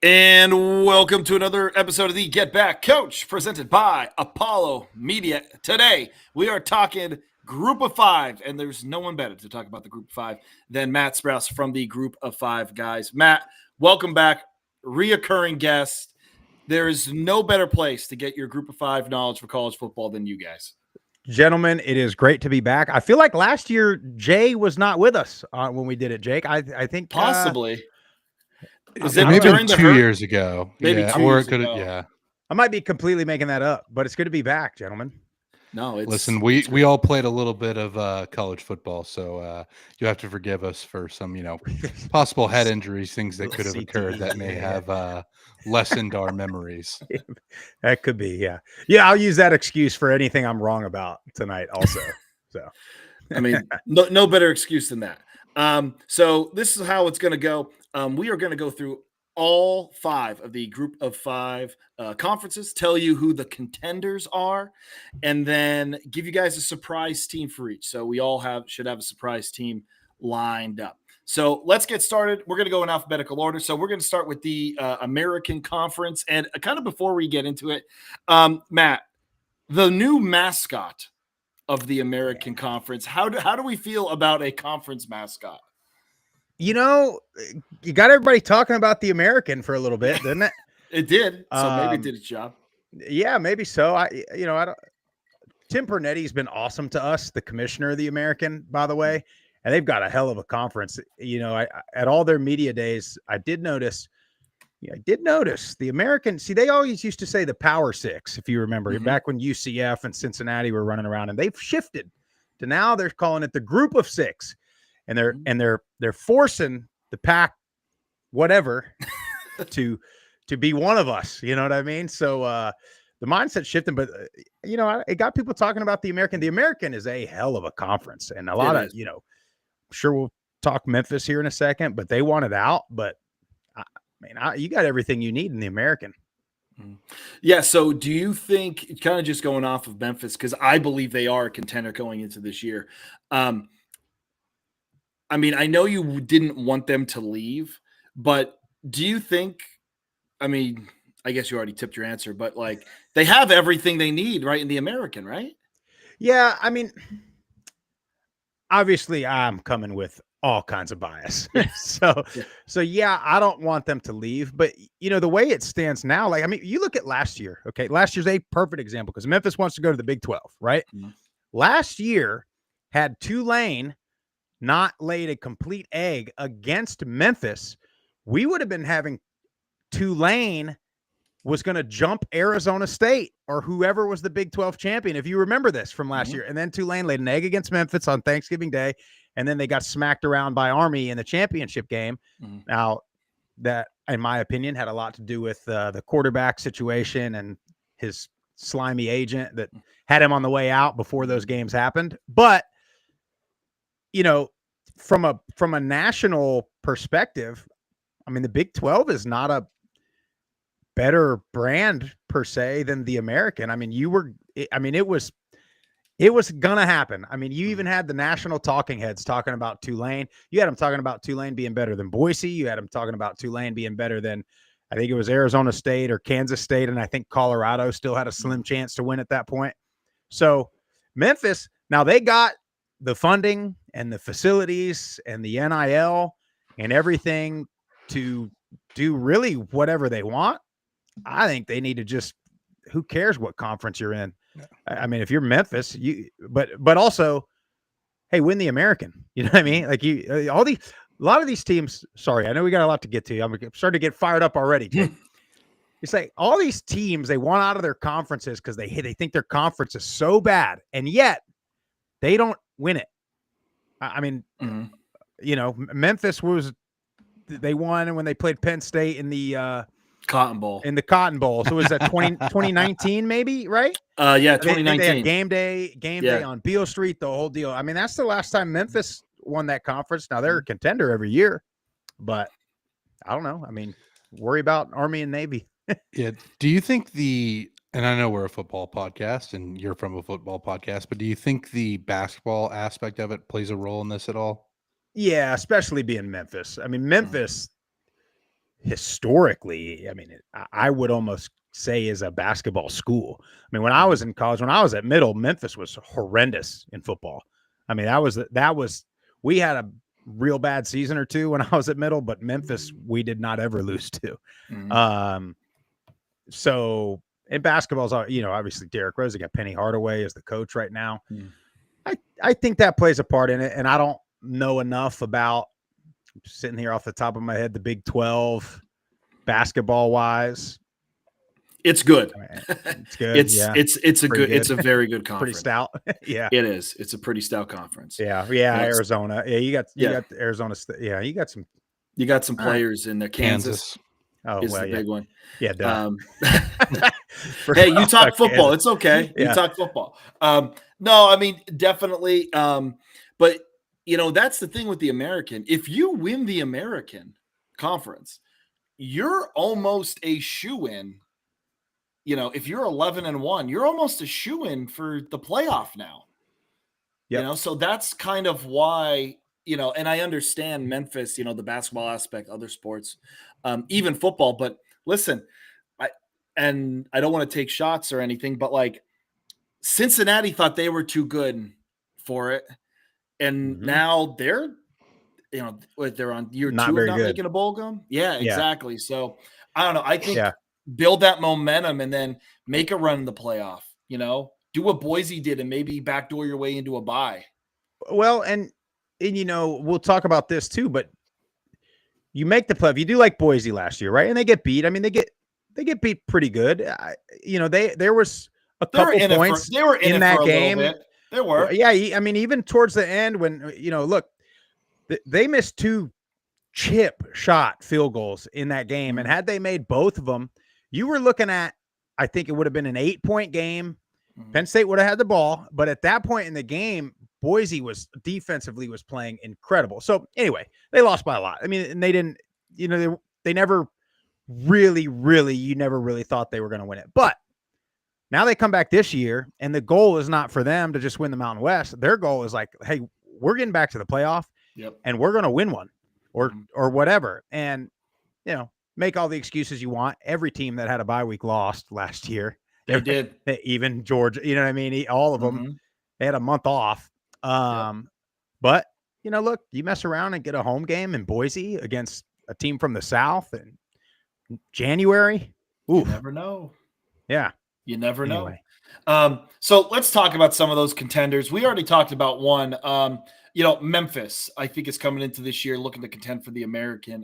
And welcome to another episode of the Get Back Coach, presented by Apollo Media. Today, we are talking Group of Five, and there's no one better to talk about the Group of Five than Matt Sprouse from the Group of Five guys. Matt, welcome back, reoccurring guest. There is no better place to get your Group of Five knowledge for college football than you guys. Gentlemen, it is great to be back. I feel like last year Jay was not with us when we did it, Jake. I think Possibly. Was it maybe 2 years ago? Maybe yeah, 2 or years it could ago. yeah. I might be completely making that up, but it's good to be back, gentlemen. No, it's Listen, we all played a little bit of college football, so you have to forgive us for some, possible head injuries, things that could have occurred that may have lessened our memories. That could be, yeah. Yeah, I'll use that excuse for anything I'm wrong about tonight also. So, I mean, no better excuse than that. So this is how it's going to go. We are going to go through all five of the Group of Five conferences, tell you who the contenders are, and then give you guys a surprise team for each. So we all should have a surprise team lined up. So let's get started. We're going to go in alphabetical order. So we're going to start with the American Conference. And kind of before we get into it, Matt, the new mascot of the American Conference. How do we feel about a conference mascot? you got everybody talking about the American for a little bit, didn't it? It did. So maybe it did its job. Yeah, maybe so. I don't. Tim Pernetti's been awesome to us, the commissioner of the American, by the way, and they've got a hell of a conference. At all their media days, I did notice the American. See, they always used to say the Power Six, if you remember, back when UCF and Cincinnati were running around, and they've shifted to now they're calling it the Group of Six, and they're forcing the Pac, whatever, to be one of us. You know what I mean? So the mindset shifting, but it got people talking about the American. The American is a hell of a conference, and a lot of I'm sure we'll talk Memphis here in a second, but they want it out, but. You got everything you need in the American. Yeah. So do you think, kind of just going off of Memphis, because I believe they are a contender going into this year. I know you didn't want them to leave, but do you think, I guess you already tipped your answer, but they have everything they need right in the American, right? Yeah. Obviously I'm coming with all kinds of bias. So yeah, I don't want them to leave, but the way it stands now, you look at last year, okay? Last year's a perfect example because Memphis wants to go to the Big 12, right? Mm-hmm. Last year had Tulane not laid a complete egg against Memphis, we would have been having Tulane was going to jump Arizona State or whoever was the Big 12 champion, if you remember this from last year. And then Tulane laid an egg against Memphis on Thanksgiving Day, and then they got smacked around by Army in the championship game. Mm-hmm. Now, that, in my opinion, had a lot to do with the quarterback situation and his slimy agent that had him on the way out before those games happened. But, from a national perspective, the Big 12 is not a better brand per se than the American. It was going to happen. You even had the national talking heads talking about Tulane. You had them talking about Tulane being better than Boise. You had them talking about Tulane being better than, I think it was Arizona State or Kansas State. And I think Colorado still had a slim chance to win at that point. So Memphis, now they got the funding and the facilities and the NIL and everything to do really whatever they want. I think they need to just, who cares what conference you're in? If you're Memphis, but also, hey, win the American. You know what I mean? A lot of these teams, sorry, I know we got a lot to get to. I'm starting to get fired up already. It's like all these teams, they want out of their conferences because they think their conference is so bad, and yet they don't win it. Memphis they won when they played Penn State in the Cotton Bowl. In the Cotton Bowl. So was that 2019 maybe, right? Yeah, 2019. They had game day on Beale Street, the whole deal. That's the last time Memphis won that conference. Now they're a contender every year, but I don't know. Worry about Army and Navy. Yeah. Do you think and I know we're a football podcast and you're from a football podcast, but do you think the basketball aspect of it plays a role in this at all? Yeah, especially being Memphis. Memphis, historically, I mean, I would almost say is a basketball school. I mean, when I was in college, when I was at middle, Memphis was horrendous in football. I mean, we had a real bad season or two when I was at middle, but Memphis, we did not ever lose to. So in basketball's, obviously Derrick Rose, they got Penny Hardaway as the coach right now. I think that plays a part in it. And I don't know enough about, sitting here off the top of my head, the Big 12 basketball wise. It's good. It's good. It's a very good conference. Pretty stout. Yeah, it is. It's a pretty stout conference. Yeah. Arizona. Yeah, you got Arizona State. Yeah, you got some players in there. Kansas. Oh, is the big one. Yeah. Hey, you talk football. It's okay. You talk football. No, I mean, definitely. But that's the thing with the American. If you win the American Conference, you're almost a shoo-in. If you're 11-1, you're almost a shoo-in for the playoff now. So that's kind of why, and I understand Memphis, the basketball aspect, other sports, even football. But listen, I don't want to take shots or anything, but like Cincinnati thought they were too good for it. And now they're on year not 2 of not good. making a bowl game. Yeah, exactly. So I don't know. I think build that momentum and then make a run in the playoff. Do what Boise did and maybe backdoor your way into a bye. Well, and we'll talk about this too, but you make the playoff. You do like Boise last year, right? And they get beat. I mean, they get beat pretty good. There was a couple points they were in that game. There were. Yeah, I mean, even towards the end when, look, they missed 2 chip shot field goals in that game. And had they made both of them, you were looking at, I think it would have been an 8-point game. Penn State would have had the ball. But at that point in the game, Boise was defensively playing incredible. So anyway, they lost by a lot. I mean, and they didn't, they never really, you never really thought they were going to win it. But now they come back this year, and the goal is not for them to just win the Mountain West. Their goal is like, hey, we're getting back to the playoff, and we're going to win one or whatever. And, make all the excuses you want. Every team that had a bye week lost last year. They did. Even Georgia, you know what I mean? All of them, they had a month off. But, look, you mess around and get a home game in Boise against a team from the South in January. Ooh. You never know. Yeah. You never know. So let's talk about some of those contenders. We already talked about one. Memphis, I think, is coming into this year looking to contend for the American.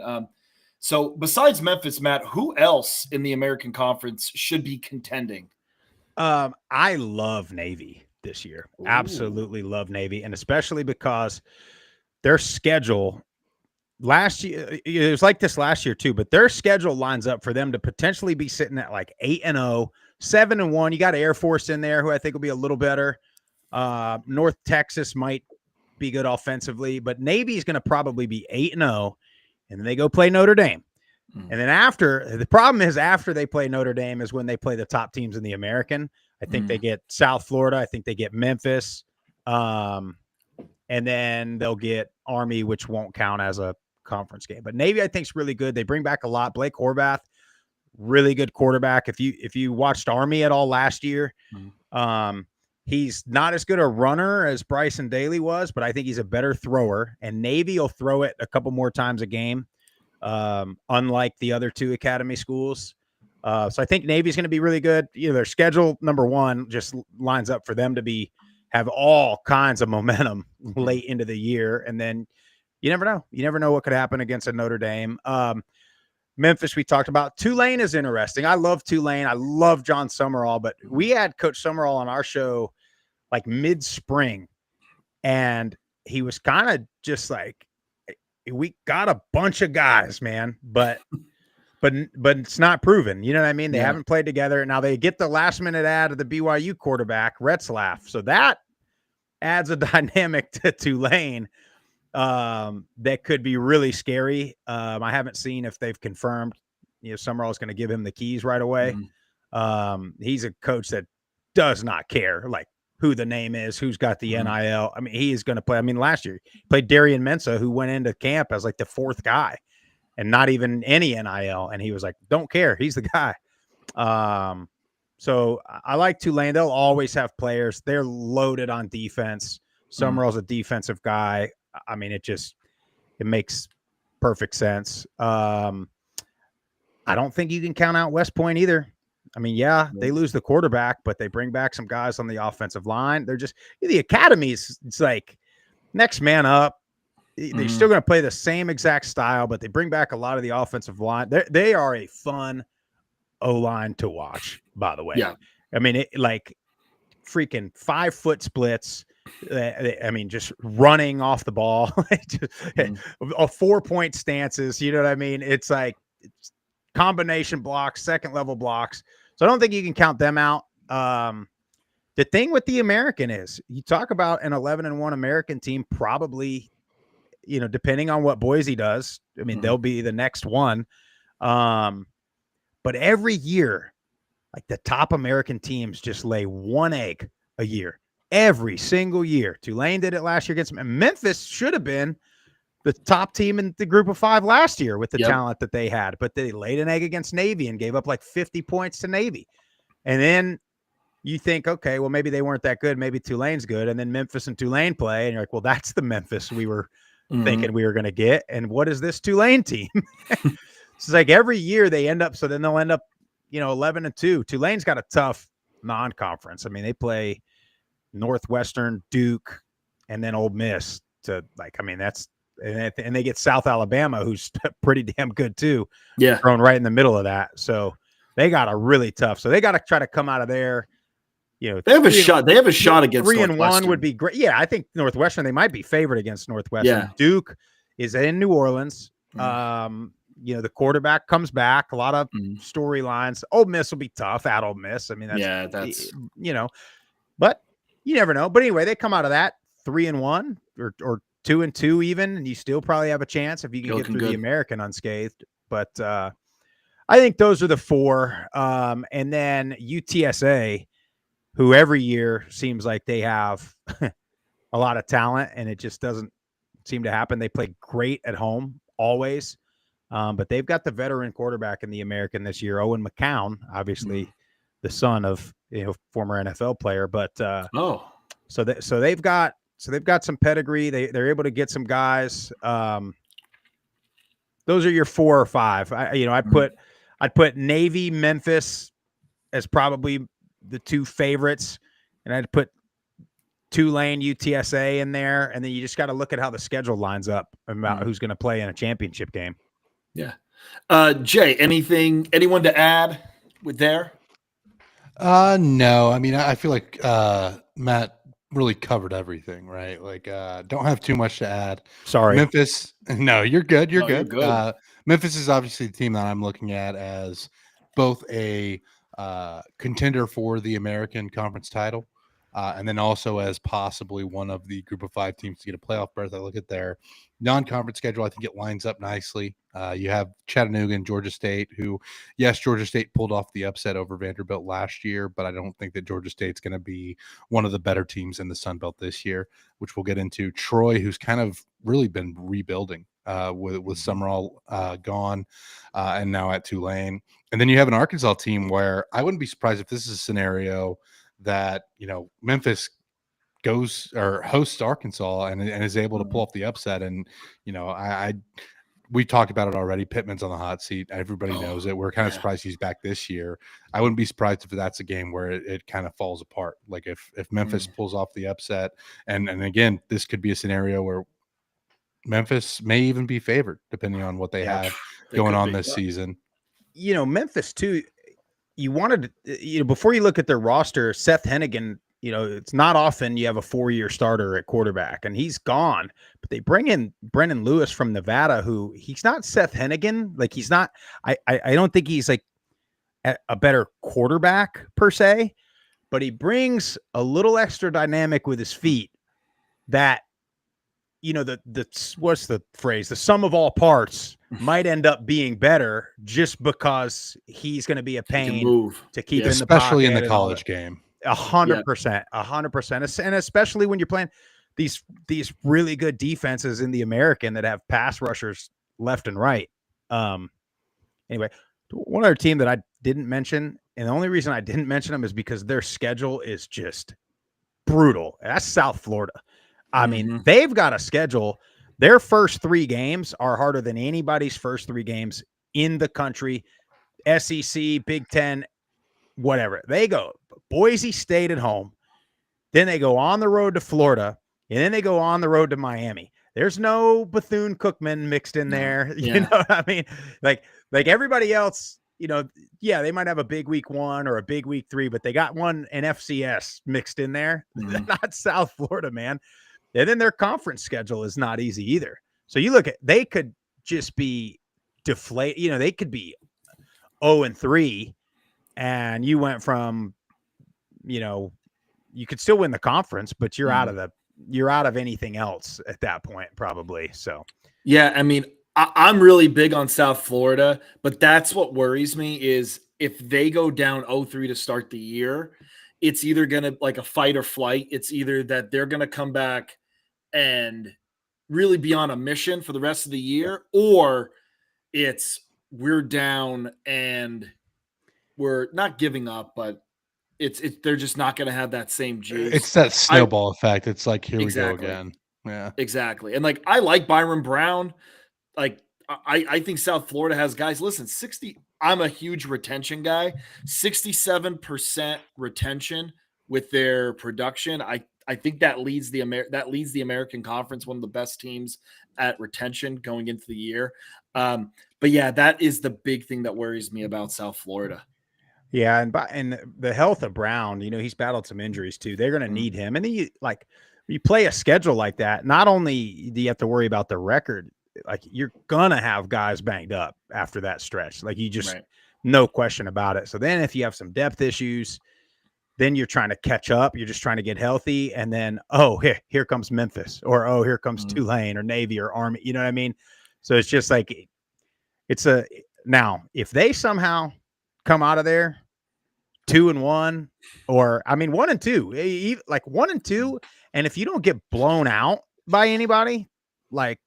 So besides Memphis, Matt, who else in the American Conference should be contending? I love Navy this year. Ooh. Absolutely love Navy, and especially because their schedule last year, it was like this last year too, but their schedule lines up for them to potentially be sitting at like 8-0, 7-1. You got Air Force in there, who I think will be a little better. North Texas might be good offensively, but Navy is going to probably be 8-0, and then they go play Notre Dame. And then the problem is after they play Notre Dame is when they play the top teams in the American. I think they get South Florida. I think they get Memphis. And then they'll get Army, which won't count as a conference game. But Navy, I think, is really good. They bring back a lot. Blake Horvath, really good quarterback. If you watched Army at all last year, he's not as good a runner as Bryson Daly was, but I think he's a better thrower. And Navy will throw it a couple more times a game. Unlike the other 2 academy schools. So I think Navy's going to be really good. Their schedule, number one, just lines up for them to have all kinds of momentum late into the year. And then you never know. You never know what could happen against a Notre Dame. Memphis, we talked about. Tulane is interesting. I love Tulane. I love John Summerall, but we had Coach Summerall on our show like mid-spring, and he was kind of just like, we got a bunch of guys, man, but it's not proven. You know what I mean? They haven't played together. Now they get the last minute ad of the BYU quarterback, Retzlaff. So that adds a dynamic to Tulane that could be really scary. I haven't seen if they've confirmed, Summerall is going to give him the keys right away. He's a coach that does not care like who the name is, who's got the NIL. I mean, he is going to play. I mean, last year he played Darian Mensah, who went into camp as like the 4th guy. and not even any NIL. And he was like, don't care. He's the guy. So I like Tulane. They'll always have players. They're loaded on defense. Summerall's a defensive guy. I mean, it makes perfect sense. I don't think you can count out West Point either. I mean, yeah, they lose the quarterback, but they bring back some guys on the offensive line. They're just the academies. It's like next man up. They're still going to play the same exact style, but they bring back a lot of the offensive line. They are a fun O-line to watch, by the way. Yeah. I mean, like freaking 5-foot splits. I mean, just running off the ball, 4-point stances. You know what I mean? It's like combination blocks, second level blocks. So I don't think you can count them out. The thing with the American is you talk about an 11-1 American team, probably, depending on what Boise does. I mean, they'll be the next one. But every year, like the top American teams just lay one egg a year, every single year. Tulane did it last year against Memphis. Should have been the top team in the group of 5 last year with the talent that they had, but they laid an egg against Navy and gave up like 50 points to Navy. And then you think, okay, well, maybe they weren't that good. Maybe Tulane's good. And then Memphis and Tulane play. And you're like, well, that's the Memphis we were thinking we were going to get. And what is this Tulane team? It's like every year they end up, so then they'll end up, 11-2. Tulane's got a tough non-conference. I mean, they play Northwestern, Duke, and then Ole Miss and they get South Alabama, who's pretty damn good too. Yeah. Thrown right in the middle of that. So they got a really tough. So they got to try to come out of there. They have a shot. They have a shot against 3-1 would be great. Yeah, I think Northwestern, they might be favored against Northwestern. Yeah. Duke is in New Orleans. The quarterback comes back. A lot of storylines. Ole Miss will be tough at Ole Miss. I mean, that's but you never know. But anyway, they come out of that 3-1 or 2-2 even, and you still probably have a chance if you can get through the American unscathed. But I think those are the 4. And then UTSA, who every year seems like they have a lot of talent, and it just doesn't seem to happen. They play great at home always, but they've got the veteran quarterback in the American this year, Owen McCown, obviously the son of former NFL player. But so they've got some pedigree. They're able to get some guys. Those are your 4 or 5. I'd put Navy, Memphis as probably the 2 favorites, and I'd put Tulane, UTSA in there, and then you just got to look at how the schedule lines up about who's going to play in a championship game. Yeah. Jay, anyone to add with there? No. I mean, I feel like Matt really covered everything, right? Like, don't have too much to add. Sorry. Memphis. No, you're good. You're You're good. good. Memphis is obviously the team that I'm looking at as both a contender for the American Conference title, and then also as possibly one of the group of 5 teams to get a playoff berth. I look at their non-conference schedule. I think it lines up nicely. You have Chattanooga and Georgia State, who, yes, Georgia State pulled off the upset over Vanderbilt last year, but I don't think that Georgia State's going to be one of the better teams in the Sun Belt this year, which we'll get into. Troy, who's kind of really been rebuilding with Summerall gone, and now at Tulane. And then you have an Arkansas team where I wouldn't be surprised if this is a scenario that, Memphis goes or hosts Arkansas and is able to pull off the upset. And, we talked about it already. Pittman's on the hot seat. Everybody knows it. We're kind of surprised he's back this year. I wouldn't be surprised if that's a game where it kind of falls apart. Like if Memphis pulls off the upset, and again, this could be a scenario where Memphis may even be favored depending on what they have going on this season. Memphis too, you wanted to, before you look at their roster, Seth Hennigan, it's not often you have a 4-year starter at quarterback, and he's gone. But they bring in Brennan Lewis from Nevada, who he's not Seth Hennigan. Like he's not. I don't think he's like a better quarterback per se, but he brings a little extra dynamic with his feet. That what's the phrase? The sum of all parts might end up being better just because he's going to be a pain to keep in the pocket, especially in the college game. 100%, and especially when you're playing these really good defenses in the American that have pass rushers left and right. Anyway, one other team that I didn't mention, and the only reason I didn't mention them is because their schedule is just brutal. That's South Florida. I mean, they've got a schedule. Their first 3 games are harder than anybody's first 3 games in the country. SEC, Big Ten, whatever. They go Boise State at home. Then they go on the road to Florida. And then they go on the road to Miami. There's no Bethune-Cookman mixed in there. Yeah. You know what I mean? Like everybody else, you know, yeah, they might have a big week 1 or a big week 3, but they got an FCS mixed in there. Not South Florida, man. And then their conference schedule is not easy either. So you look at, they could just be deflate. You know, they could be 0-3, and you went from, you know, you could still win the conference, but you're out of anything else at that point, probably. So, yeah, I mean, I'm really big on South Florida, but that's what worries me is if they go down 0-3 to start the year, it's either going to like a fight or flight. It's either that they're going to come back and really be on a mission for the rest of the year, or it's we're down and we're not giving up, but they're just not going to have that same juice. It's that snowball effect. It's like, here Exactly. we go again. Yeah, exactly. And like, I like Byron Brown. Like, I think South Florida has guys. Listen, 60. I'm a huge retention guy. 67% retention with their production. I think that leads the American Conference, one of the best teams at retention going into the year. But yeah, that is the big thing that worries me about South Florida. Yeah, and the health of Brown, you know, he's battled some injuries too. They're going to need him, and then you play a schedule like that. Not only do you have to worry about the record, like you're gonna have guys banged up after that stretch. Like you just, no question about it. So then, if you have some depth issues, then you're trying to catch up. You're just trying to get healthy, and then here comes Memphis, or here comes Tulane or Navy or Army. You know what I mean? So it's just like now if they somehow come out of there 2-1, or I mean 1-2, like 1-2, and if you don't get blown out by anybody, like,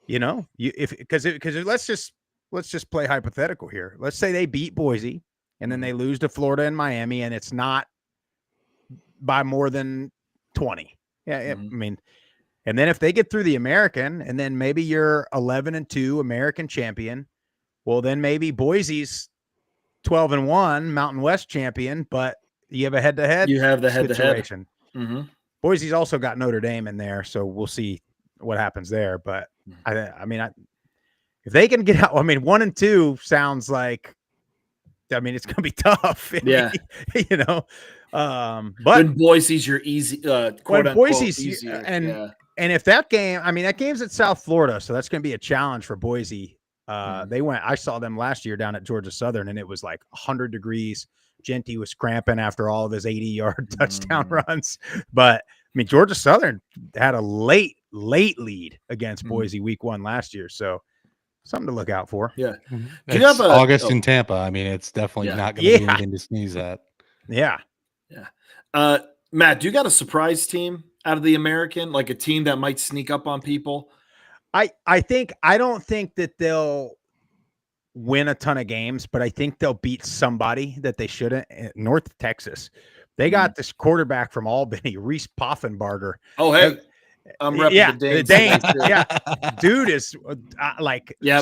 you know, because let's just play hypothetical here. Let's say they beat Boise and then they lose to Florida and Miami, and it's not by more than 20. Yeah, I mean, and then if they get through the American, and then maybe you're 11-2 American champion, well, then maybe Boise's 12-1 Mountain West champion, but you have a head-to-head. You have the head-to-head. Boise's also got Notre Dame in there, so we'll see what happens there. But I mean, if they can get out, I mean, 1-2 sounds like, I mean, it's going to be tough. Yeah, you know. But when Boise's your easy, when Boise's easier, and if that game, I mean, that game's at South Florida, so that's going to be a challenge for Boise. I saw them last year down at Georgia Southern, and it was like 100 degrees. Genty was cramping after all of his 80-yard touchdown runs. But I mean, Georgia Southern had a late lead against Boise week 1 last year. So something to look out for. Yeah. Do you have August in Tampa? I mean, it's definitely not going to be anything to sneeze at. Yeah. Yeah. Matt, do you got a surprise team out of the American, like a team that might sneak up on people? I don't think that they'll win a ton of games, but I think they'll beat somebody that they shouldn't. North Texas. They got this quarterback from Albany, Reese Poffenbarger. Oh, hey. I'm repping the Danes. Yeah. Dude is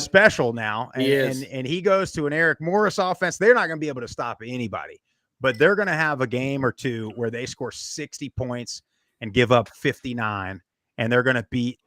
special now. And he goes to an Eric Morris offense. They're not going to be able to stop anybody, but they're going to have a game or two where they score 60 points and give up 59, and they're going to beat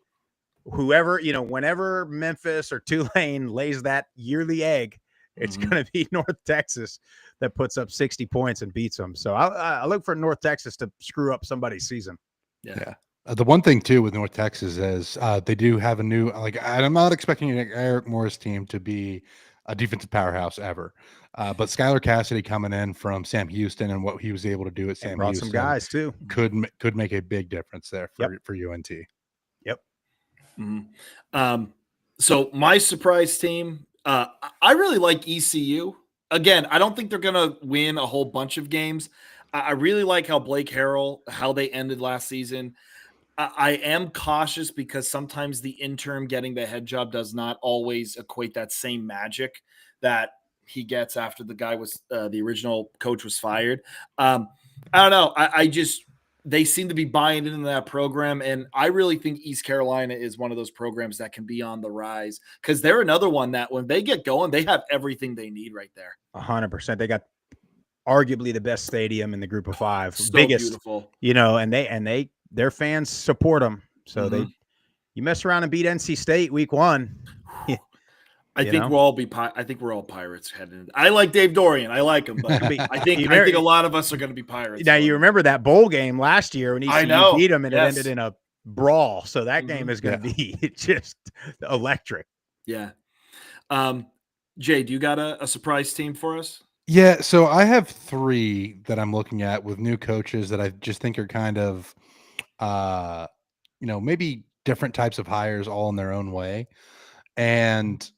whoever, you know, whenever Memphis or Tulane lays that yearly egg, it's going to be North Texas that puts up 60 points and beats them. So I look for North Texas to screw up somebody's season. Yeah. The one thing too with North Texas is they do have a new, like, I'm not expecting an Eric Morris team to be a defensive powerhouse ever. But Skylar Cassidy coming in from Sam Houston and what he was able to do at Sam Houston, some guys too, could make a big difference there for UNT. Yep. So my surprise team, I really like ECU. Again, I don't think they're going to win a whole bunch of games. I really like how Blake Harrell, how they ended last season. I am cautious because sometimes the interim getting the head job does not always equate that same magic that he gets after the guy was the original coach was fired. I don't know. I just they seem to be buying into that program, and I really think East Carolina is one of those programs that can be on the rise because they're another one that when they get going, they have everything they need right there. 100%. They got arguably the best stadium in the group of 5, So biggest, beautiful. and their fans support them. So Mhm. you mess around and beat NC State week 1. I You think know? we'll all be. I think we're all Pirates headed. I like Dave Dorian. I like him, but Be- I think a lot of us are going to be Pirates. Now you remember that bowl game last year when I ECU know. beat them and it Yes. ended in a brawl. So that game is going to be just electric. Yeah. Jay, do you got a surprise team for us? Yeah, so I have 3 that I'm looking at with new coaches that I just think are kind of, maybe different types of hires all in their own way. And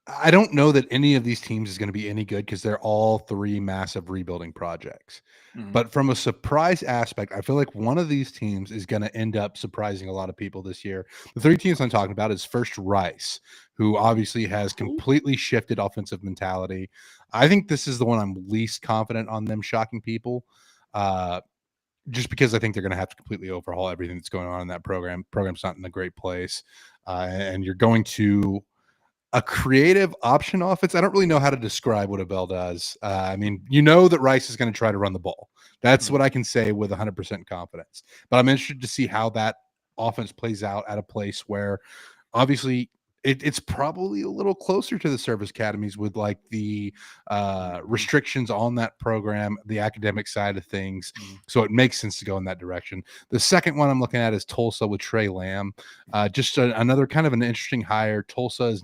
I don't know that any of these teams is going to be any good because they're all 3 massive rebuilding projects. Mhm. But from a surprise aspect, I feel like one of these teams is going to end up surprising a lot of people this year. The 3 teams I'm talking about is first Rice, who obviously has completely shifted offensive mentality. I think this is the one I'm least confident on them shocking people. Just because I think they're going to have to completely overhaul everything that's going on in that program. Program's not in a great place. And you're going to a creative option offense. I don't really know how to describe what Abel does. I mean, that Rice is going to try to run the ball. That's what I can say with 100% confidence. But I'm interested to see how that offense plays out at a place where obviously it's probably a little closer to the service academies with like the restrictions on that program, the academic side of things. So it makes sense to go in that direction. The second one I'm looking at is Tulsa with Trey Lamb. Just another kind of an interesting hire. Tulsa is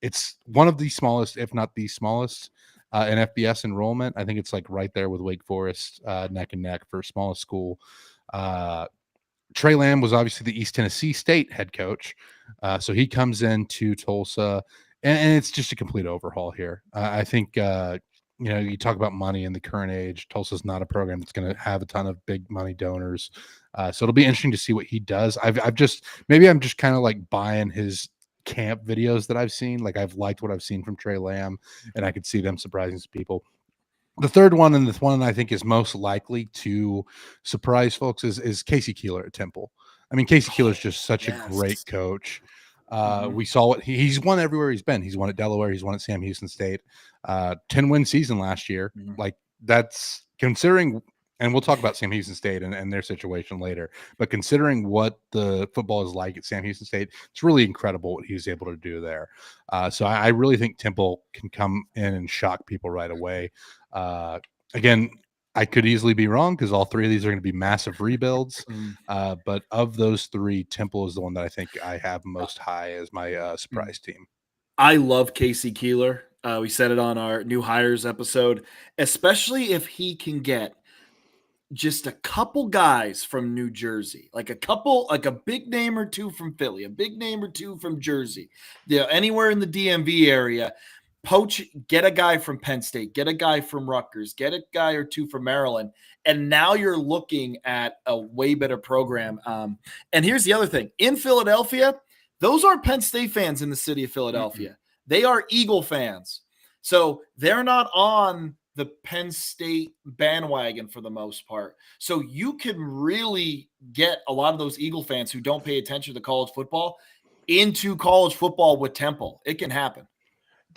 it's one of the smallest, if not the smallest, in FBS enrollment. I think it's like right there with Wake Forest, neck and neck for smallest school. Trey Lamb was obviously the East Tennessee State head coach. So he comes into Tulsa, and it's just a complete overhaul here. I think, you talk about money in the current age. Tulsa's not a program that's going to have a ton of big money donors. So it'll be interesting to see what he does. I'm just kind of like buying his camp videos that I've seen. Like I've liked what I've seen from Trey Lamb, and I could see them surprising some people. The third one, and the one I think is most likely to surprise folks, is Casey Keeler at Temple. I mean, Casey Keeler is just such a great coach. We saw what he's won everywhere he's been. He's won at Delaware. He's won at Sam Houston State. 10-win season last year. Like that's considering, and we'll talk about Sam Houston State and their situation later. But considering what the football is like at Sam Houston State, it's really incredible what he was able to do there. So I really think Temple can come in and shock people right away. Again, I could easily be wrong because all 3 of these are going to be massive rebuilds. But of those 3, Temple is the one that I think I have most high as my surprise team. I love Casey Keeler. We said it on our new hires episode, especially if he can get just a couple guys from New Jersey, like a big name or 2 from Philly, a big name or 2 from Jersey, anywhere in the DMV area. Get a guy from Penn State, get a guy from Rutgers, get a guy or 2 from Maryland, and now you're looking at a way better program. And here's the other thing: in Philadelphia, those aren't Penn State fans in the city of Philadelphia. They are Eagle fans, so they're not on the Penn State bandwagon for the most part. So you can really get a lot of those Eagle fans who don't pay attention to college football into college football with Temple. It can happen.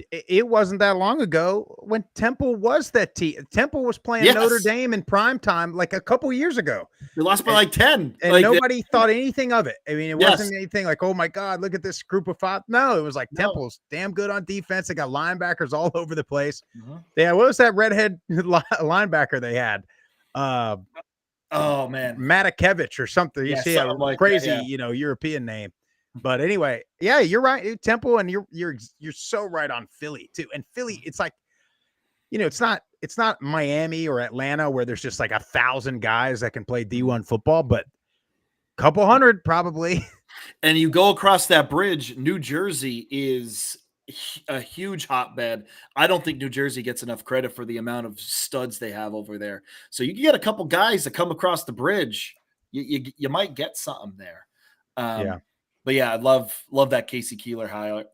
It wasn't that long ago when Temple was that team. Temple was playing Notre Dame in prime time like a couple years ago. They lost by like 10. And nobody thought anything of it. I mean, it wasn't anything like, oh my God, look at this group of 5. No, it was like Temple's damn good on defense. They got linebackers all over the place. Yeah, what was that redhead linebacker they had? Oh man, Matakevich or something. You see a like crazy, European name. But anyway, yeah, you're right, Temple, and you're so right on Philly too. And Philly, it's like, it's not Miami or Atlanta where there's just like 1,000 guys that can play D1 football, but a couple hundred probably. And you go across that bridge, New Jersey is a huge hotbed. I don't think New Jersey gets enough credit for the amount of studs they have over there. So you can get a couple guys that come across the bridge you might get something there. Yeah. But yeah, I love that Casey Keeler hire.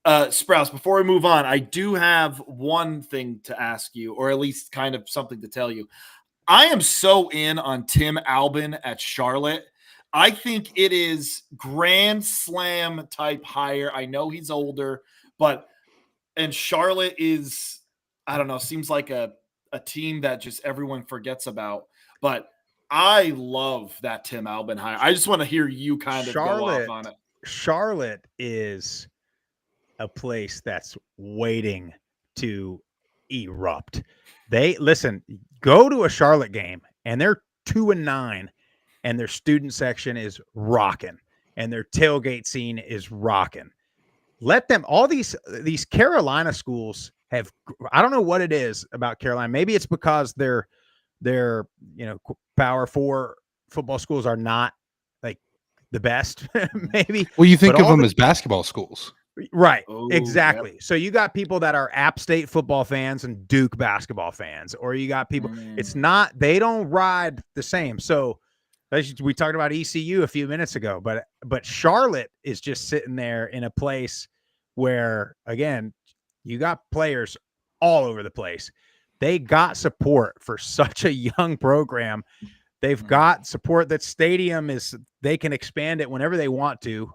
Sprouse, before we move on, I do have one thing to ask you, or at least kind of something to tell you. I am so in on Tim Albin at Charlotte. I think it is grand slam type hire. I know he's older, and Charlotte is, I don't know, seems like a team that just everyone forgets about. But I love that Tim Albin hire. I just want to hear you kind of go off on it. Charlotte is a place that's waiting to erupt. Go to a Charlotte game and they're 2-9 and their student section is rocking and their tailgate scene is rocking. Let them, all these Carolina schools have, I don't know what it is about Carolina. Maybe it's because their Power 4 football schools are not like the best, maybe. Well, you think But of them as basketball schools. Right. Oh, Exactly. yep. So you got people that are App State football fans and Duke basketball fans, or you got people, it's not, they don't ride the same. So we talked about ECU a few minutes ago, but Charlotte is just sitting there in a place where, again, you got players all over the place. They got support for such a young program. They've got support. That stadium they can expand it whenever they want to.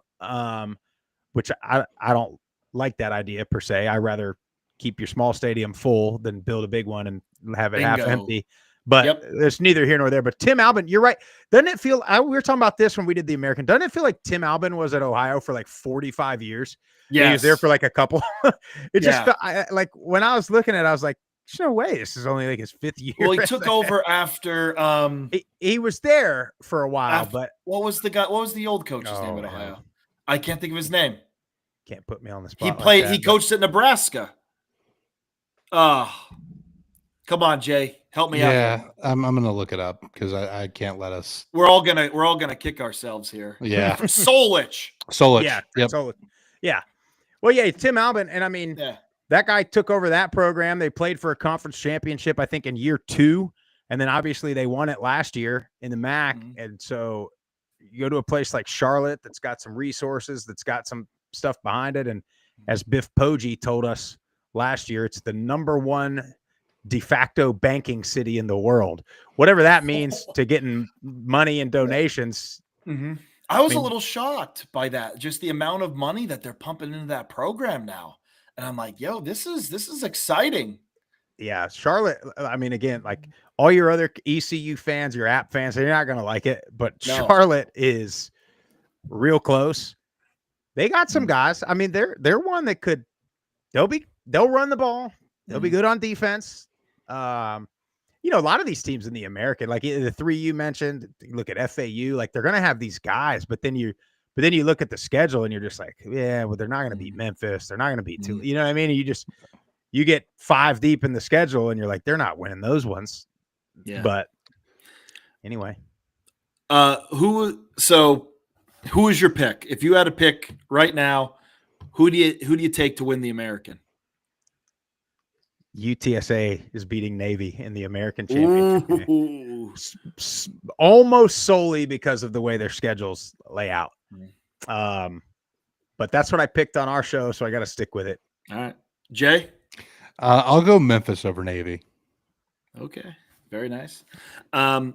Which I don't like that idea per se. I rather keep your small stadium full than build a big one and have it half empty. But It's neither here nor there. But Tim Albin, you're right. Doesn't it feel, we were talking about this when we did the American, doesn't it feel like Tim Albin was at Ohio for like 45 years? Yeah. He was there for like a couple. It just felt, like when I was looking at it, I was like, there's no way this is only like his 5th year. Well, he took over after he was there for a while, but what was the old coach's name at Ohio? I can't think of his name. Can't put me on the spot. He coached at Nebraska. Come on, Jay, help me out. Yeah, I'm gonna look it up because I can't let us. We're all gonna kick ourselves here. Yeah, Solich. Yeah, yep. Solich. Yeah. Well, yeah, Tim Albin, and I mean, that guy took over that program. They played for a conference championship, I think, in year 2, and then obviously they won it last year in the MAC. And so you go to a place like Charlotte that's got some resources, that's got some stuff behind it. And as Biff Poggi told us last year, it's the #1 de facto banking city in the world, whatever that means to getting money and donations. I was a little shocked by that, just the amount of money that they're pumping into that program now. And I'm like, yo, this is exciting. Yeah, Charlotte, I mean, again, like all your other ECU fans, your App fans, they're not going to like it, but no. Charlotte is real close. They got some guys. I mean, they're one that they'll run the ball. They'll be good on defense. A lot of these teams in the American, like the 3 you mentioned, you look at FAU, like they're going to have these guys, but then you look at the schedule and you're just like, yeah, well, they're not going to beat Memphis. They're not going to beat two. You know what I mean? You get 5 deep in the schedule and you're like, they're not winning those ones. Yeah. But anyway, who is your pick? If you had a pick right now, who do you take to win the American? UTSA is beating Navy in the American championship game. Almost solely because of the way their schedules lay out. But that's what I picked on our show, so I got to stick with it. All right, Jay. I'll go Memphis over Navy. Okay, very nice. I'm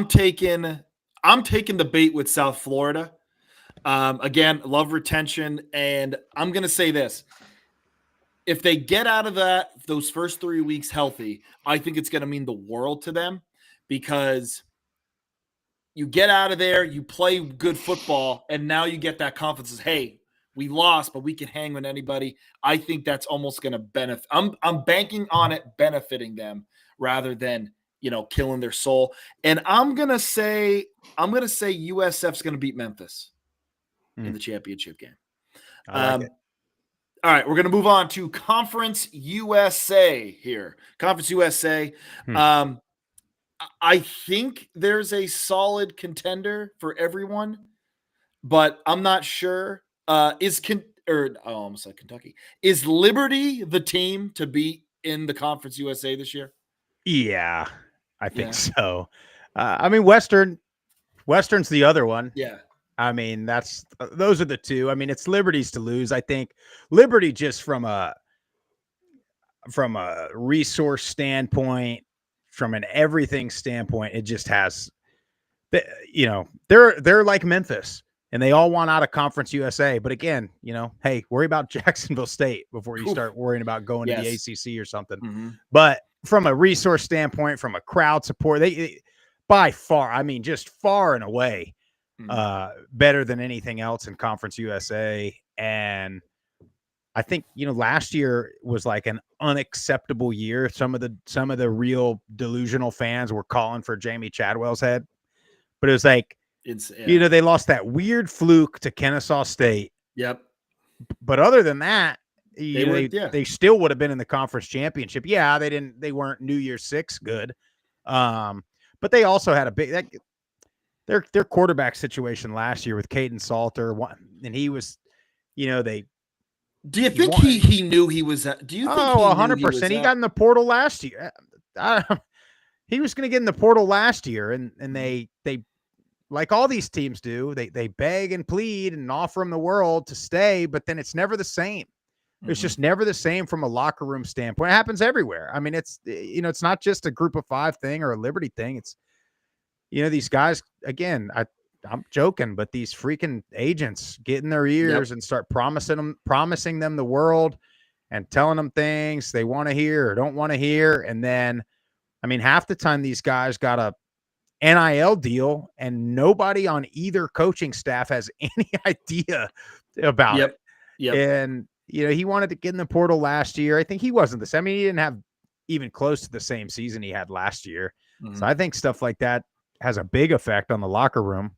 taking the bait with South Florida. Again, love retention, and I'm gonna say this: if they get out of those first 3 weeks healthy, I think it's gonna mean the world to them, because you get out of there, you play good football, and now you get that confidence as, hey, we lost, but we can hang with anybody. I think that's almost going to benefit. I'm banking on it benefiting them rather than, killing their soul. And I'm going to say USF's going to beat Memphis in the championship game. Like it. All right, we're going to move on to Conference USA here. Conference USA. I think there's a solid contender for everyone, but I'm not sure. Almost like Kentucky. Is Liberty the team to beat in the Conference USA this year? Yeah, I think so. I mean, Western's the other one. Yeah. I mean, those are the two. I mean, it's Liberty's to lose. I think Liberty just from a resource standpoint, from an everything standpoint, it just has, they're like Memphis and they all want out of Conference USA. But again, hey, worry about Jacksonville State before you start worrying about going to the ACC or something. Mm-hmm. But from a resource standpoint, from a crowd support, they by far, I mean, just far and away, better than anything else in Conference USA. And I think, last year was like an unacceptable year. Some of the real delusional fans were calling for Jamie Chadwell's head, but it was like, they lost that weird fluke to Kennesaw State. Yep. But other than that, they still would have been in the conference championship. Yeah, they weren't New Year's Six good. But they also had a big, their quarterback situation last year with Caden Salter, and he was, they. Do you think he knew he was? Do you think? 100%. He got in the portal last year. He was going to get in the portal last year, and they like all these teams do. They beg and plead and offer him the world to stay, but then it's never the same. It's just never the same from a locker room standpoint. It happens everywhere. I mean, it's not just a Group of Five thing or a Liberty thing. It's these guys, again, I'm joking, but these freaking agents get in their ears and start promising them the world and telling them things they want to hear or don't want to hear. And then, I mean, half the time these guys got a NIL deal and nobody on either coaching staff has any idea about it. Yep. And, he wanted to get in the portal last year. I think he wasn't the same. I mean, he didn't have even close to the same season he had last year. So I think stuff like that has a big effect on the locker room.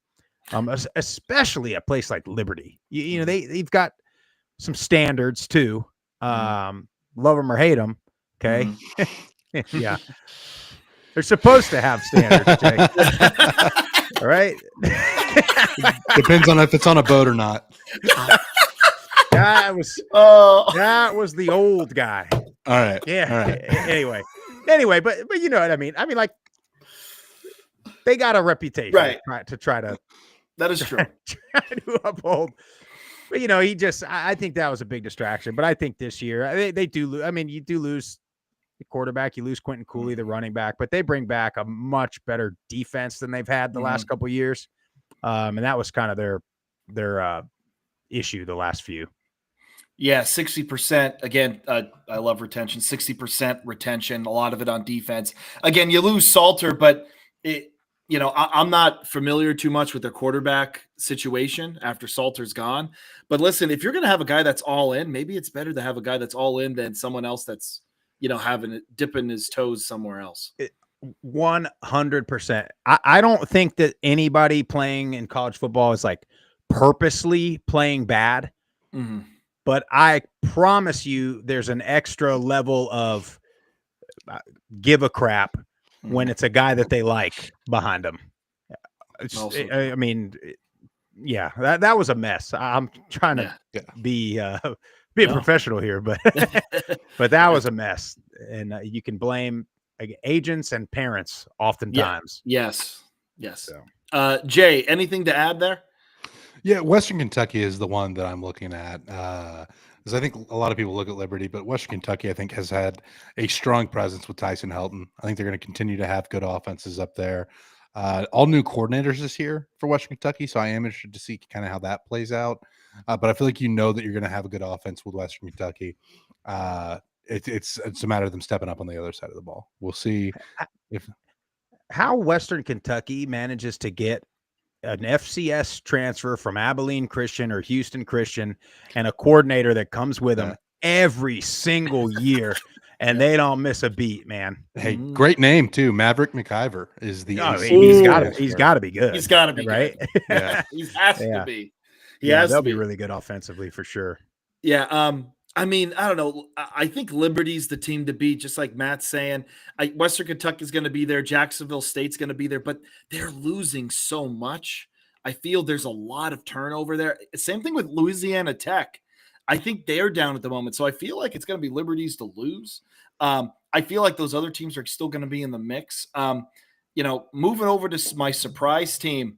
Especially a place like Liberty. They've got some standards too. Love them or hate them. Okay. Yeah. They're supposed to have standards, Jake. All right. Depends on if it's on a boat or not. That was the old guy. All right. Yeah. All right. Anyway, but you know what I mean? I mean, like, they got a reputation to try to. That is true. Try to uphold. But, I think that was a big distraction. But I think this year, they do lose. I mean, you do lose the quarterback. You lose Quentin Cooley, the running back. But they bring back a much better defense than they've had the last couple of years. And that was kind of their issue the last few. Yeah, 60%. Again, I love retention. 60% retention, a lot of it on defense. Again, you lose Salter, but I'm not familiar too much with their quarterback situation after Salter's gone. But listen, if you're going to have a guy that's all in, maybe it's better to have a guy that's all in than someone else that's, dipping his toes somewhere else. 100%. I don't think that anybody playing in college football is like purposely playing bad. Mm-hmm. But I promise you there's an extra level of give a crap when it's a guy that they like behind them. I mean, yeah, that was a mess. I'm trying to be a professional here, but but that was a mess. And you can blame agents and parents oftentimes. Yes. So. Jay, anything to add there? Yeah, Western Kentucky is the one that I'm looking at. Because I think a lot of people look at Liberty, but Western Kentucky, I think, has had a strong presence with Tyson Helton. I think they're going to continue to have good offenses up there. All new coordinators this year for Western Kentucky, so I am interested to see kind of how that plays out. But I feel like that you're going to have a good offense with Western Kentucky. It's a matter of them stepping up on the other side of the ball. We'll see how Western Kentucky manages to get an FCS transfer from Abilene Christian or Houston Christian and a coordinator that comes with them every single year, and they don't miss a beat, man. Hey, great name too. Maverick McIver is the. He's got to be good. He's got to be right. Good. Yeah, he has to be. They'll be really good offensively for sure. Yeah. I mean, I don't know. I think Liberty's the team to beat, just like Matt's saying. Western Kentucky's going to be there. Jacksonville State's going to be there, but they're losing so much. I feel there's a lot of turnover there. Same thing with Louisiana Tech. I think they're down at the moment. So I feel like it's going to be Liberty's to lose. I feel like those other teams are still going to be in the mix. moving over to my surprise team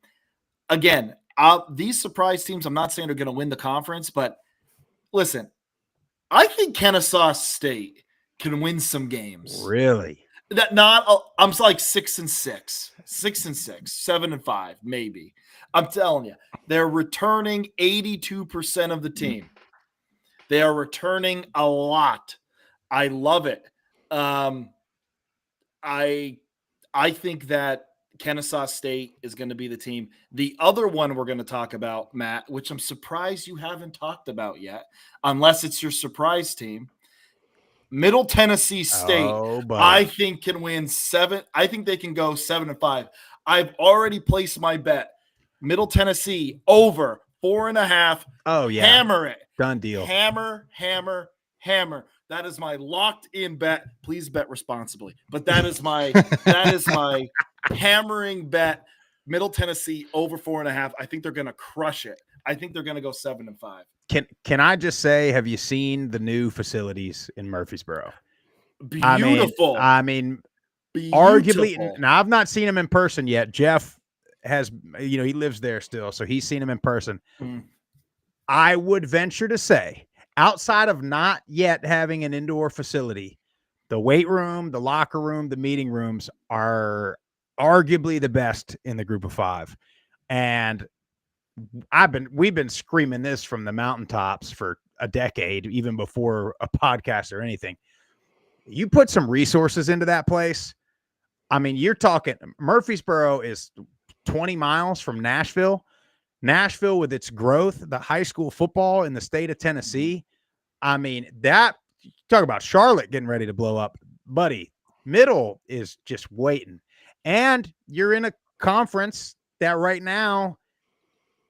again. These surprise teams, I'm not saying they're going to win the conference, but listen, I think Kennesaw State can win some games. Really? I'm like 6-6, 6-6, 7-5, maybe. I'm telling you, they're returning 82% of the team. They are returning a lot. I love it. I think that Kennesaw State is going to be the team. The other one we're going to talk about, Matt, which I'm surprised you haven't talked about yet, unless it's your surprise team, Middle Tennessee State. I think can win 7. I think they can go 7-5. I've already placed my bet. Middle Tennessee over 4.5. Oh yeah, hammer it. Done deal. Hammer. That is my locked in bet. Please bet responsibly. But that is my hammering bet. Middle Tennessee over 4.5. I think they're going to crush it. I think they're going to go 7-5. Can I just say, have you seen the new facilities in Murfreesboro? Beautiful. I mean, arguably. Now I've not seen them in person yet. Jeff has, he lives there still, so he's seen them in person. I would venture to say, outside of not yet having an indoor facility, the weight room, the locker room, the meeting rooms are arguably the best in the group of 5. And we've been screaming this from the mountaintops for a decade, even before a podcast or anything. You put some resources into that place. I mean, you're talking Murfreesboro is 20 miles from Nashville. Nashville, with its growth, the high school football in the state of Tennessee. I mean, talk about Charlotte getting ready to blow up, buddy. Middle is just waiting. And you're in a conference that right now,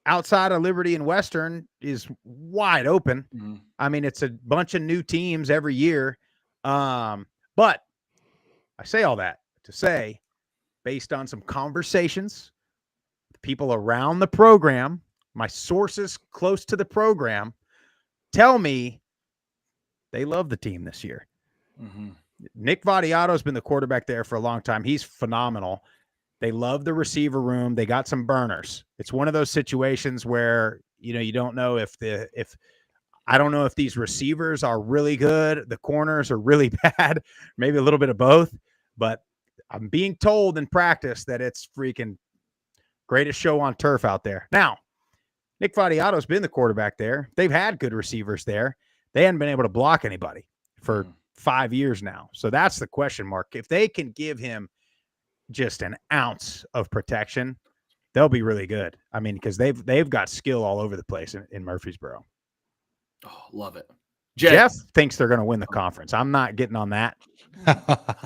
outside of Liberty and Western, is wide open. I mean, it's a bunch of new teams every year. But I say all that to say, based on some conversations, people around the program, my sources close to the program, tell me they love the team this year. Nick Vadiato has been the quarterback there for a long time. He's phenomenal. They love the receiver room. They got some burners. It's one of those situations where, you don't know I don't know if these receivers are really good. The corners are really bad, maybe a little bit of both, but I'm being told in practice that it's freaking greatest show on turf out there. Now, Nick Vadiato's been the quarterback there. They've had good receivers there. They haven't been able to block anybody for 5 years now. So that's the question mark. If they can give him just an ounce of protection, they'll be really good. I mean, because they've got skill all over the place in Murfreesboro. Oh, love it. Jeff thinks they're going to win the conference. I'm not getting on that.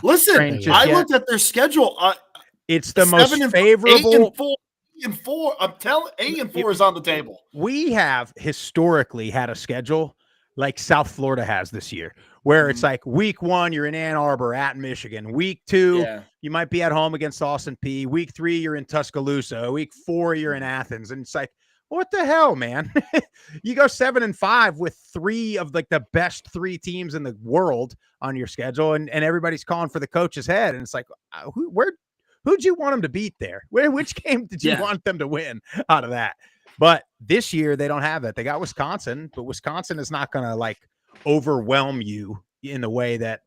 Listen, I looked at their schedule. It's the most favorable. 8-4. I'm telling 8-4 is on the table. We have historically had a schedule like South Florida has this year, where it's like week 1, you're in Ann Arbor at Michigan. Week 2, you might be at home against Austin Peay. Week 3, you're in Tuscaloosa. Week 4, you're in Athens. And it's like, what the hell, man? You go 7-5 with 3 of like the best 3 teams in the world on your schedule, and everybody's calling for the coach's head. And it's like, who'd you want them to beat there? Which game did you want them to win out of that? But this year they don't have that. They got Wisconsin, but Wisconsin is not going to like overwhelm you in the way that,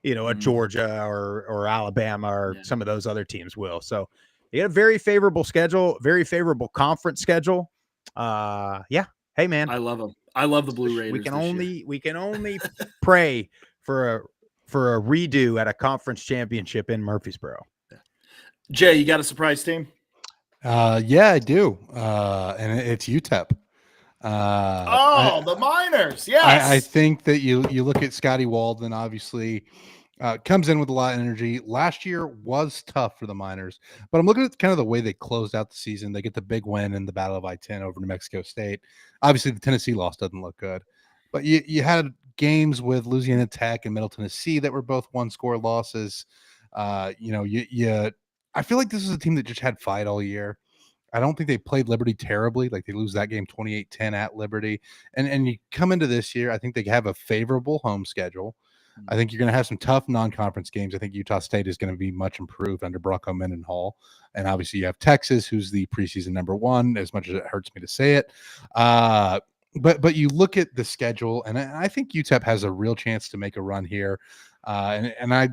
a Georgia or Alabama or some of those other teams will. So they got a very favorable schedule, very favorable conference schedule. Hey man, I love them. I love the Blue Raiders. We can only pray for a redo at a conference championship in Murfreesboro. Jay, you got a surprise team? Yeah, I do. And it's UTEP. The Miners. Yes. I think that you look at Scotty Walden, obviously, comes in with a lot of energy. Last year was tough for the Miners, but I'm looking at kind of the way they closed out the season. They get the big win in the Battle of I-10 over New Mexico State. Obviously, the Tennessee loss doesn't look good, but you had games with Louisiana Tech and Middle Tennessee that were both 1-score losses. I feel like this is a team that just had fight all year. I don't think they played Liberty terribly. Like they lose that game 28-10 at Liberty. And you come into this year, I think they have a favorable home schedule. I think you're going to have some tough non-conference games. I think Utah State is going to be much improved under Bronco Mendenhall. And obviously you have Texas, who's the preseason number 1, as much as it hurts me to say it. But you look at the schedule, and I think UTEP has a real chance to make a run here. And I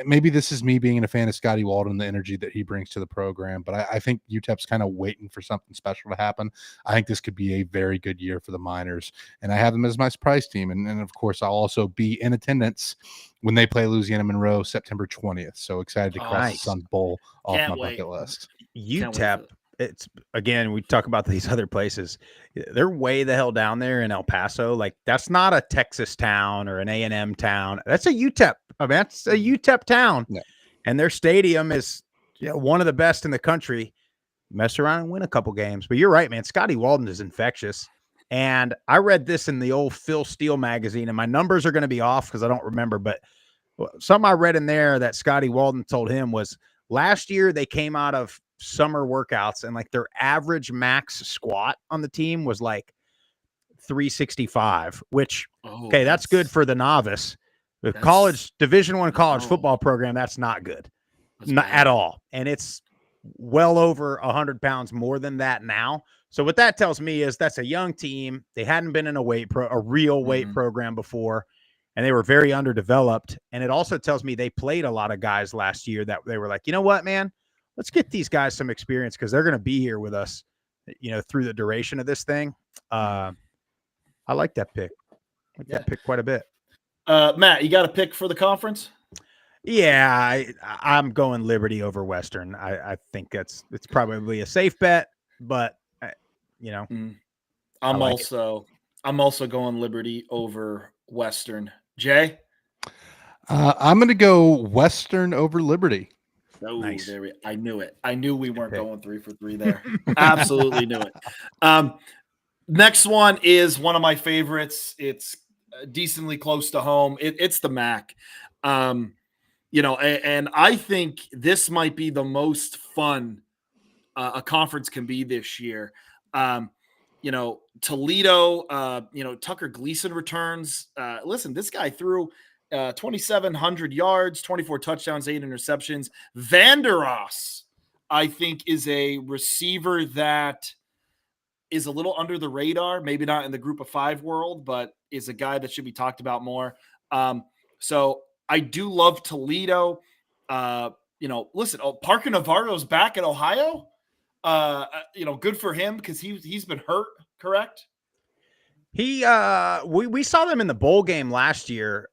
maybe this is me being a fan of Scotty Walden, the energy that he brings to the program, but I think UTEP's kind of waiting for something special to happen. I think this could be a very good year for the Miners, and I have them as my surprise team. And of course, I'll also be in attendance when they play Louisiana Monroe September 20th. So excited to cross the Sun Bowl off my bucket list. UTEP, it's again, we talk about these other places. They're way the hell down there in El Paso. Like, that's not a Texas town or an A&M town. That's a UTEP. I mean, that's a UTEP town. Yeah. And their stadium is one of the best in the country. Mess around and win a couple games. But you're right, man. Scotty Walden is infectious. And I read this in the old Phil Steele magazine, and my numbers are going to be off because I don't remember. But something I read in there that Scotty Walden told him was last year they came out of summer workouts and like their average max squat on the team was like 365, which, okay, that's good for the novice. The college Division I college football program, that's not good. Not at all. And it's well over 100 pounds more than that now. So what that tells me is that's a young team. They hadn't been in a real weight program before, and they were very underdeveloped. And it also tells me they played a lot of guys last year that they were like, you know what, man, let's get these guys some experience because they're going to be here with us, through the duration of this thing. I like that pick. That pick quite a bit. Matt, you got a pick for the conference? Yeah, I'm going Liberty over Western. I think it's probably a safe bet, but I'm also going Liberty over Western. Jay? I'm going to go Western over Liberty. Oh, nice. I knew it. I knew we weren't going 3 for 3 there. Absolutely knew it. Next one is one of my favorites. It's decently close to home. It's the MAC. And I think this might be the most fun a conference can be this year. Toledo, Tucker Gleason returns. Listen, this guy threw 2,700 yards, 24 touchdowns, 8 interceptions. Vanderos, I think, is a receiver that is a little under the radar, maybe not in the group of 5 world, but is a guy that should be talked about more. So I do love Toledo. Listen, Parker Navarro's back at Ohio. Good for him because he's been hurt, correct? We saw them in the bowl game last year.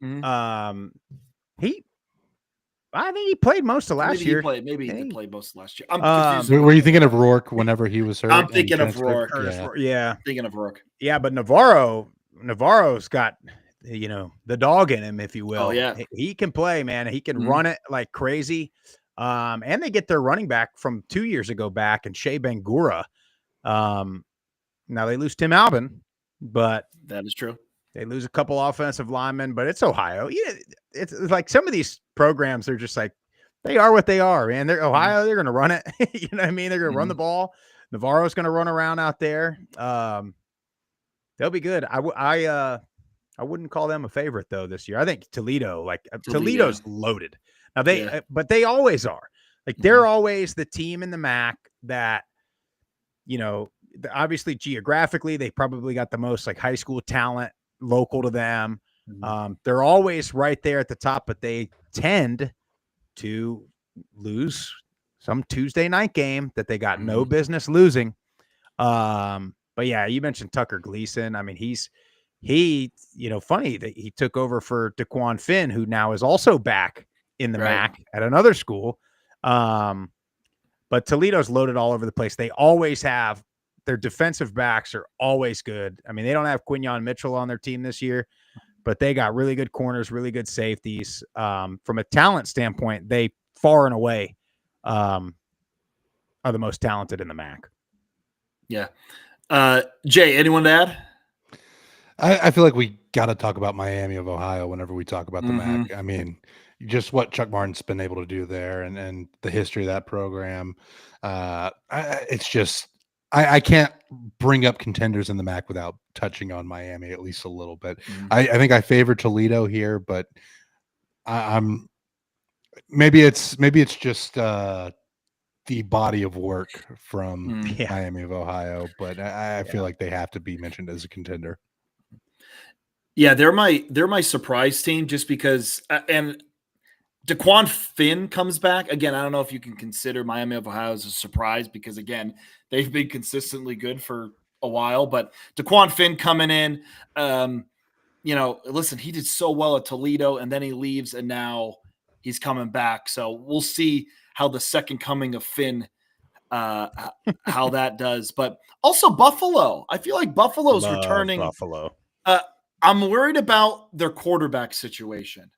I think he played most of last year. He played most of last year. I'm confused. Were you thinking of Rourke whenever he was hurt? I'm thinking of Rourke. Yeah. Thinking of Rourke. Yeah, but Navarro's got, the dog in him, if you will. Oh, yeah. He can play, man. He can run it like crazy. And they get their running back from 2 years ago back, and Shea Bangura. Now they lose Tim Albin, but that is true. They lose a couple offensive linemen, but it's Ohio. Yeah, it's like some of these programs are just like, they are what they are, man. They're Ohio. They're going to run it. You know what I mean? They're going to run the ball. Navarro's going to run around out there. They'll be good. I wouldn't call them a favorite though this year. I think Toledo's loaded. Now but they always are. Like they're always the team in the MAC that, obviously geographically they probably got the most like high school talent local to them. They're always right there at the top, but they tend to lose some Tuesday night game that they got no business losing. But yeah, you mentioned Tucker Gleason. I mean, funny that he took over for DeQuan Finn, who now is also back in the MAC at another school. But Toledo's loaded all over the place. They always have their defensive backs are always good. I mean, they don't have Quinyon Mitchell on their team this year, but they got really good corners, really good safeties. From a talent standpoint, they far and away are the most talented in the MAC. Yeah. Jay, anyone to add? I feel like we got to talk about Miami of Ohio whenever we talk about the MAC. I mean, just what Chuck Martin's been able to do there and the history of that program. It's just, I can't bring up contenders in the MAC without touching on Miami at least a little bit. I think I favor Toledo here, but I'm maybe it's just the body of work from Mm. Yeah. Miami of Ohio, but I feel like they have to be mentioned as a contender. Yeah, they're my surprise team just because and DeQuan Finn comes back. Again, I don't know if you can consider Miami of Ohio as a surprise because again, they've been consistently good for a while, but DeQuan Finn coming in, listen, he did so well at Toledo and then he leaves and now he's coming back. So we'll see how the second coming of Finn how that does. But also Buffalo. I feel like Buffalo's Love returning. Buffalo. I'm worried about their quarterback situation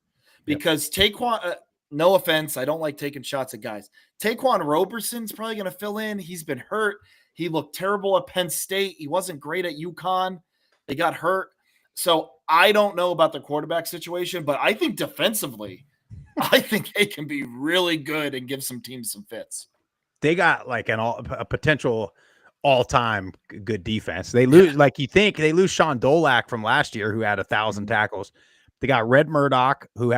Yep. because Taquan, no offense, I don't like taking shots at guys. Taquan Roberson's probably going to fill in. He's been hurt. He looked terrible at Penn State. He wasn't great at UConn. They got hurt. So I don't know about the quarterback situation, but I think defensively, I think they can be really good and give some teams some fits. They got like a potential all-time good defense. They lose, like you think they lose Sean Dolak from last year, who had 1,000 tackles. They got Red Murdoch, who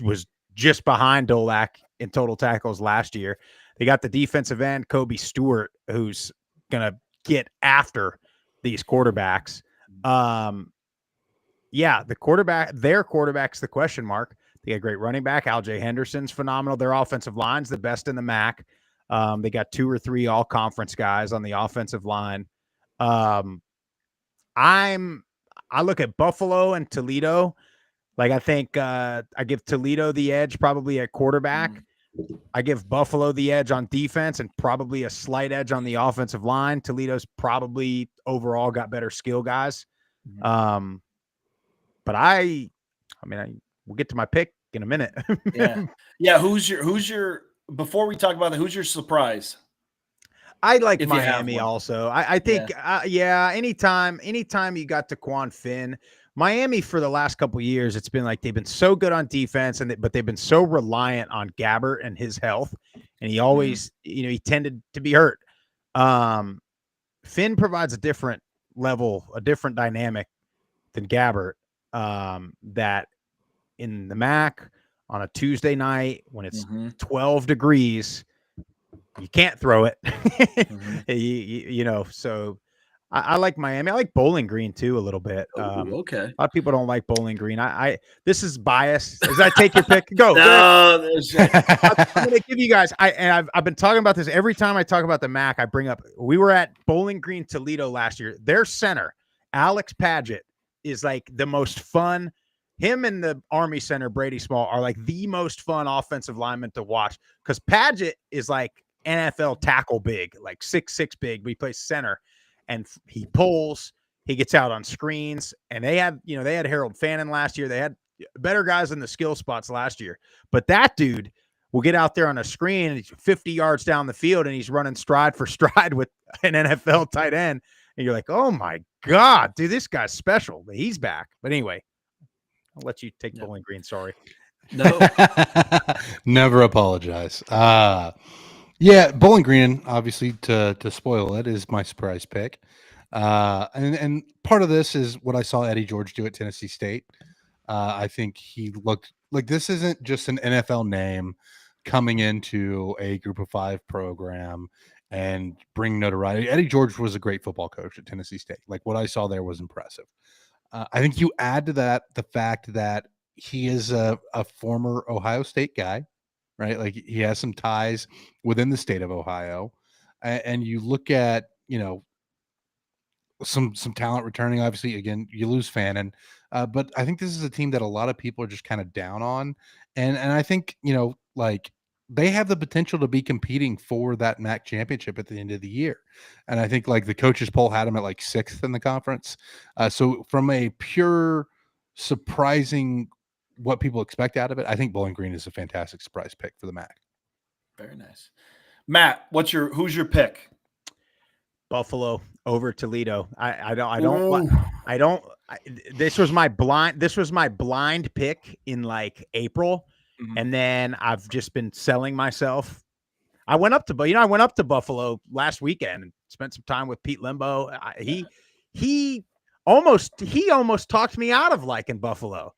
was just behind Dolak in total tackles last year. They got the defensive end Kobe Stewart, who's gonna get after these quarterbacks. Their quarterback's the question mark. They got a great running back. Al-Jay Henderson's phenomenal. Their offensive line's the best in the MAC. They got 2 or 3 all-conference guys on the offensive line. I look at Buffalo and Toledo. Like I think I give Toledo the edge probably at quarterback. I give Buffalo the edge on defense and probably a slight edge on the offensive line. Toledo's probably overall got better skill guys. But we'll get to my pick in a minute. Yeah. Who's your before we talk about that, who's your surprise? I like If you have Miami one. also. I think, anytime you got DeQuan Finn, Miami for the last couple of years, it's been like they've been so good on defense, but they've been so reliant on Gabbert and his health, and he always, he tended to be hurt. Finn provides a different level, a different dynamic than Gabbert. That in the MAC on a Tuesday night when it's 12 degrees, you can't throw it. So I like Miami. I like Bowling Green too a little bit. Okay. A lot of people don't like Bowling Green. This is bias. Does that take your pick? Go. No, I'm going to give you guys. I've been talking about this every time I talk about the MAC. I bring up we were at Bowling Green Toledo last year. Their center, Alex Padgett, is like the most fun. Him and the Army center, Brady Small, are like the most fun offensive linemen to watch because Padgett is like NFL tackle big, like 6'6" big, but he plays center and he pulls, he gets out on screens, and they had Harold Fannin last year. They had better guys in the skill spots last year, but that dude will get out there on a screen and he's 50 yards down the field and he's running stride for stride with an NFL tight end. And you're like, oh my God, dude, this guy's special, but he's back. But anyway, I'll let you take Bowling Green. Sorry. No. Never apologize. Bowling Green, obviously, to spoil it, is my surprise pick. And part of this is what I saw Eddie George do at Tennessee State. I think he looked like this isn't just an NFL name coming into a Group of 5 program and bring notoriety. Eddie George was a great football coach at Tennessee State. Like what I saw there was impressive. I think you add to that the fact that he is a former Ohio State guy, right? Like he has some ties within the state of Ohio. And you look at, some talent returning. Obviously, again, you lose Fannin. But I think this is a team that a lot of people are just kind of down on. And I think, they have the potential to be competing for that MAC championship at the end of the year. And I think the coaches poll had them at 6th in the conference. So from a pure surprising what people expect out of it, I think Bowling Green is a fantastic surprise pick for the MAC. Very nice. Matt, who's your pick? Buffalo over Toledo. This was my blind pick in April. And then I've just been selling myself. I went up to Buffalo last weekend and spent some time with Pete Limbo. He almost talked me out of liking Buffalo.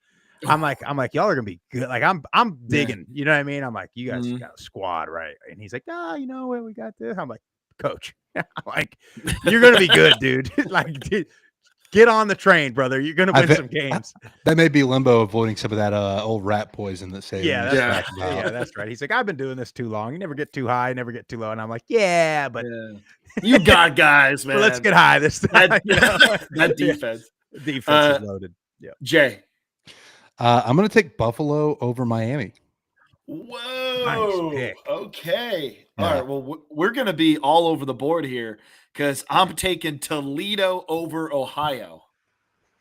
I'm like, y'all are gonna be good. Like I'm digging. You know what I mean? I'm like, you guys Mhm. got a squad, right? And he's like, you know what, we got this. I'm like, coach, I'm like, you're gonna be good, dude. Like, dude, get on the train, brother. You're gonna win some games. That may be Limbo avoiding some of that old rat poison that Saban Yeah, used to that's talk right. about. Yeah, that's right. He's like, I've been doing this too long. You never get too high, never get too low. And I'm like, yeah, but Yeah. You got guys, man. let's get high this time. that, you know? that Yeah, defense. defense is loaded. Yeah. Jay. I'm going to take Buffalo over Miami. Whoa. pick. Okay. Yeah. All right. Well, we're going to be all over the board here because I'm taking Toledo over Ohio.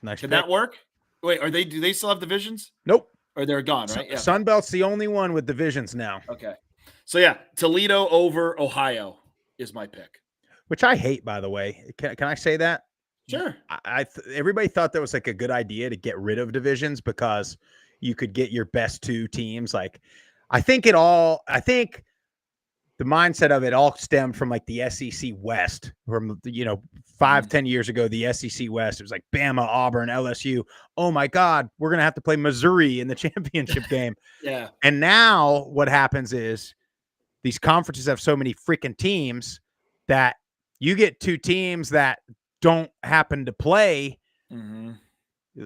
Nice. Can pick. that work? Wait, do they still have divisions? Nope. Or they're gone, right? Yeah. Sunbelt's the only one with divisions now, Okay. So yeah, Toledo over Ohio is my pick. which I hate, by the way. Can I say that? Sure. Everybody thought that was like a good idea to get rid of divisions because you could get your best two teams. Like, I think the mindset of it all stemmed from like the SEC West from, 5-10 years ago, the SEC West, it was like Bama, Auburn, LSU. Oh my God, we're going to have to play Missouri in the championship game. Yeah. And now what happens is these conferences have so many freaking teams that you get two teams that don't happen to play. Mm-hmm.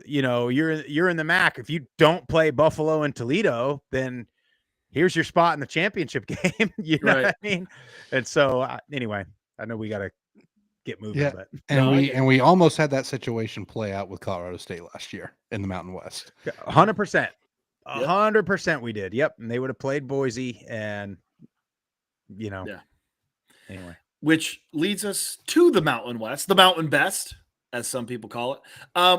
You're in the MAC. If you don't play Buffalo and Toledo, then here's your spot in the championship game. You know what I mean? And so anyway, I know we got to get moving. Yeah. But And we almost had that situation play out with Colorado State last year in the Mountain West. 100%. 100% we did. Yep. And they would have played Boise and, anyway. Which leads us to the Mountain West, the Mountain Best, as some people call it.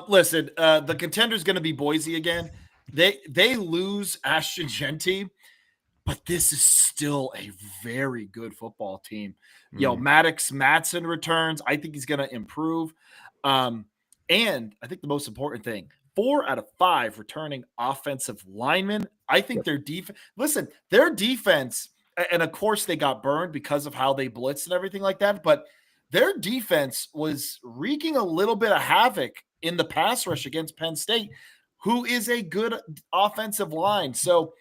Listen, the contender is going to be Boise again. They lose Ashton Genty, but this is still a very good football team. Maddox Matson returns. I think he's going to improve. And I think the most important thing, 4 out of 5 returning offensive linemen. I think their defense, and of course they got burned because of how they blitzed and everything like that, but their defense was wreaking a little bit of havoc in the pass rush against Penn State, who is a good offensive line. So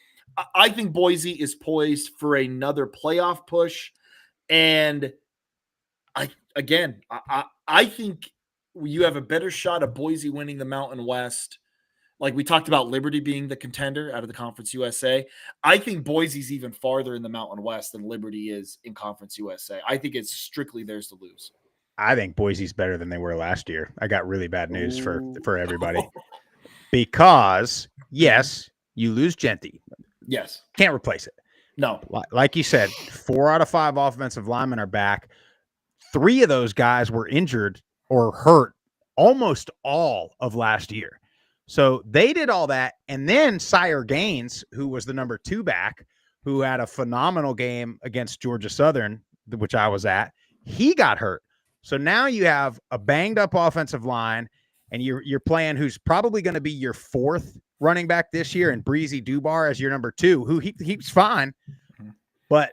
I think Boise is poised for another playoff push. And I think you have a better shot of Boise winning the Mountain West. Like we talked about Liberty being the contender out of the Conference USA. I think Boise's even farther in the Mountain West than Liberty is in Conference USA. I think it's strictly theirs to lose. I think Boise's better than they were last year. I got really bad news for everybody. Because, yes, you lose Genty. Yes. Can't replace it. No. Like you said, 4 out of 5 offensive linemen are back. 3 of those guys were injured or hurt almost all of last year. So they did all that. And then Sire Gaines, who was the number 2 back, who had a phenomenal game against Georgia Southern, which I was at, he got hurt. So now you have a banged up offensive line, and you're playing who's probably going to be your 4th running back this year, and Breezy Dubar as your number 2, who he's fine. But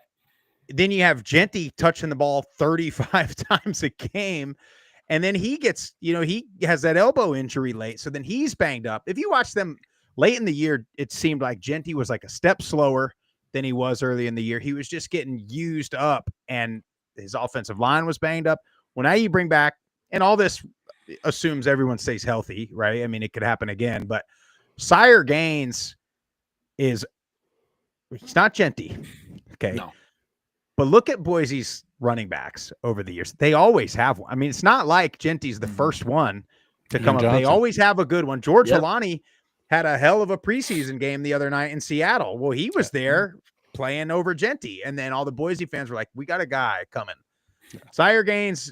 then you have Genty touching the ball 35 times a game. And then he gets, he has that elbow injury late. So then he's banged up. If you watch them late in the year, it seemed like Genty was like a step slower than he was early in the year. He was just getting used up, and his offensive line was banged up. Well, now you bring back, and all this assumes everyone stays healthy, right? I mean, it could happen again, but Sire Gaines he's not Genty. Okay. No. But look at Boise's running backs over the years. They always have one. I mean, it's not like Genty's the first one to come up. They always have a good one. George Helani had a hell of a preseason game the other night in Seattle. Well, he was there playing over Genty. And then all the Boise fans were like, we got a guy coming. Sire Gaines,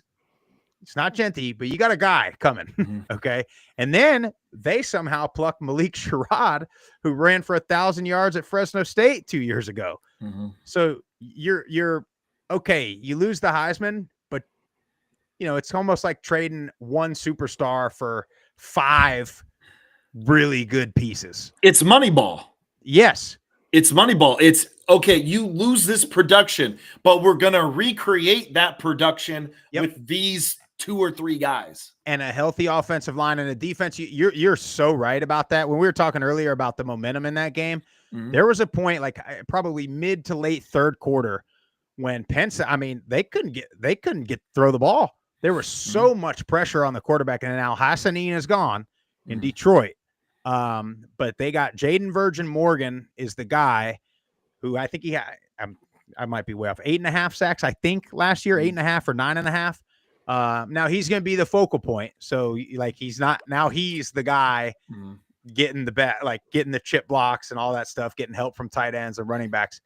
it's not Genty, but you got a guy coming. Okay. And then they somehow plucked Malik Sherrod, who ran for 1,000 yards at Fresno State 2 years ago. So you're okay. You lose the Heisman, but it's almost like trading one superstar for 5 really good pieces. It's Moneyball. Yes. It's Moneyball. It's okay. You lose this production, but we're going to recreate that production with these 2 or 3 guys. And a healthy offensive line and a defense. You're so right about that. When we were talking earlier about the momentum in that game, there was a point like probably mid to late third quarter when Penn State, I mean, they couldn't get throw the ball. There was so much pressure on the quarterback, and now Hassanin is gone in Detroit. But they got Jaden Virgin Morgan is the guy who I think he had. I might be way off. 8.5 sacks, I think, last year, 8.5 or 9.5. Now he's going to be the focal point. So like he's not now. He's the guy getting getting the chip blocks and all that stuff, getting help from tight ends and running backs.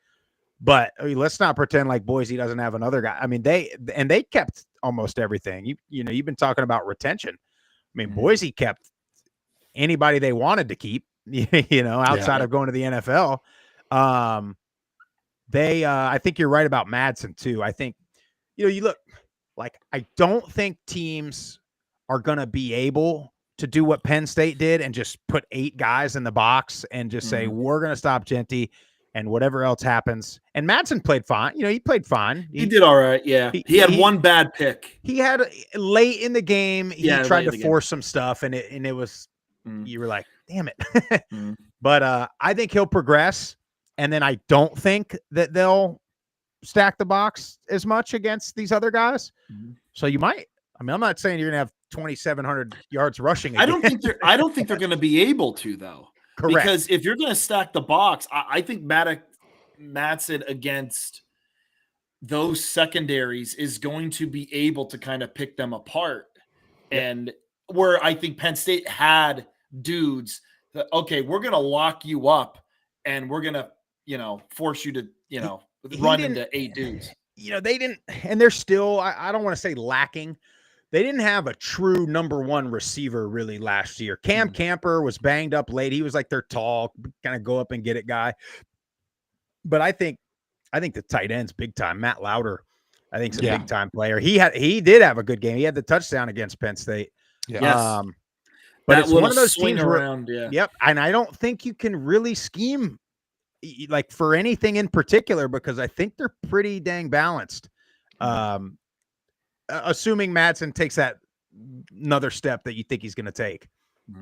But let's not pretend like Boise doesn't have another guy. I mean, they kept almost everything. You've been talking about retention. I mean, Boise kept anybody they wanted to keep. Outside of going to the NFL. I think you're right about Madsen too. I think, you look like, I don't think teams are going to be able to do what Penn State did and just put 8 guys in the box and just say, we're going to stop Genty and whatever else happens. And Madsen played fine. He played fine. He did all right. Yeah. He had one bad pick. He had late in the game. He tried to force some stuff and it was, you were like, damn it. But I think he'll progress. And then I don't think that they'll stack the box as much against these other guys. So you might. I mean, I'm not saying you're going to have 2,700 yards rushing. I don't think they're going to be able to, though. Correct. Because if you're going to stack the box, I think Madsen against those secondaries is going to be able to kind of pick them apart. Yep. And where I think Penn State had dudes that, okay, we're going to lock you up and we're going to, force you to, run into 8 dudes. They didn't, and they're still, I don't want to say lacking. They didn't have a true number 1 receiver really last year. Cam Camper was banged up late. He was like their tall, kind of go up and get it guy. But I think the tight end's big time. Matt Lauder, I think, is a big time player. He did have a good game. He had the touchdown against Penn State. Yeah. Yes. But it's one of those teams around, Yep. And I don't think you can really scheme like for anything in particular because I think they're pretty dang balanced. Assuming Madsen takes that another step that you think he's going to take.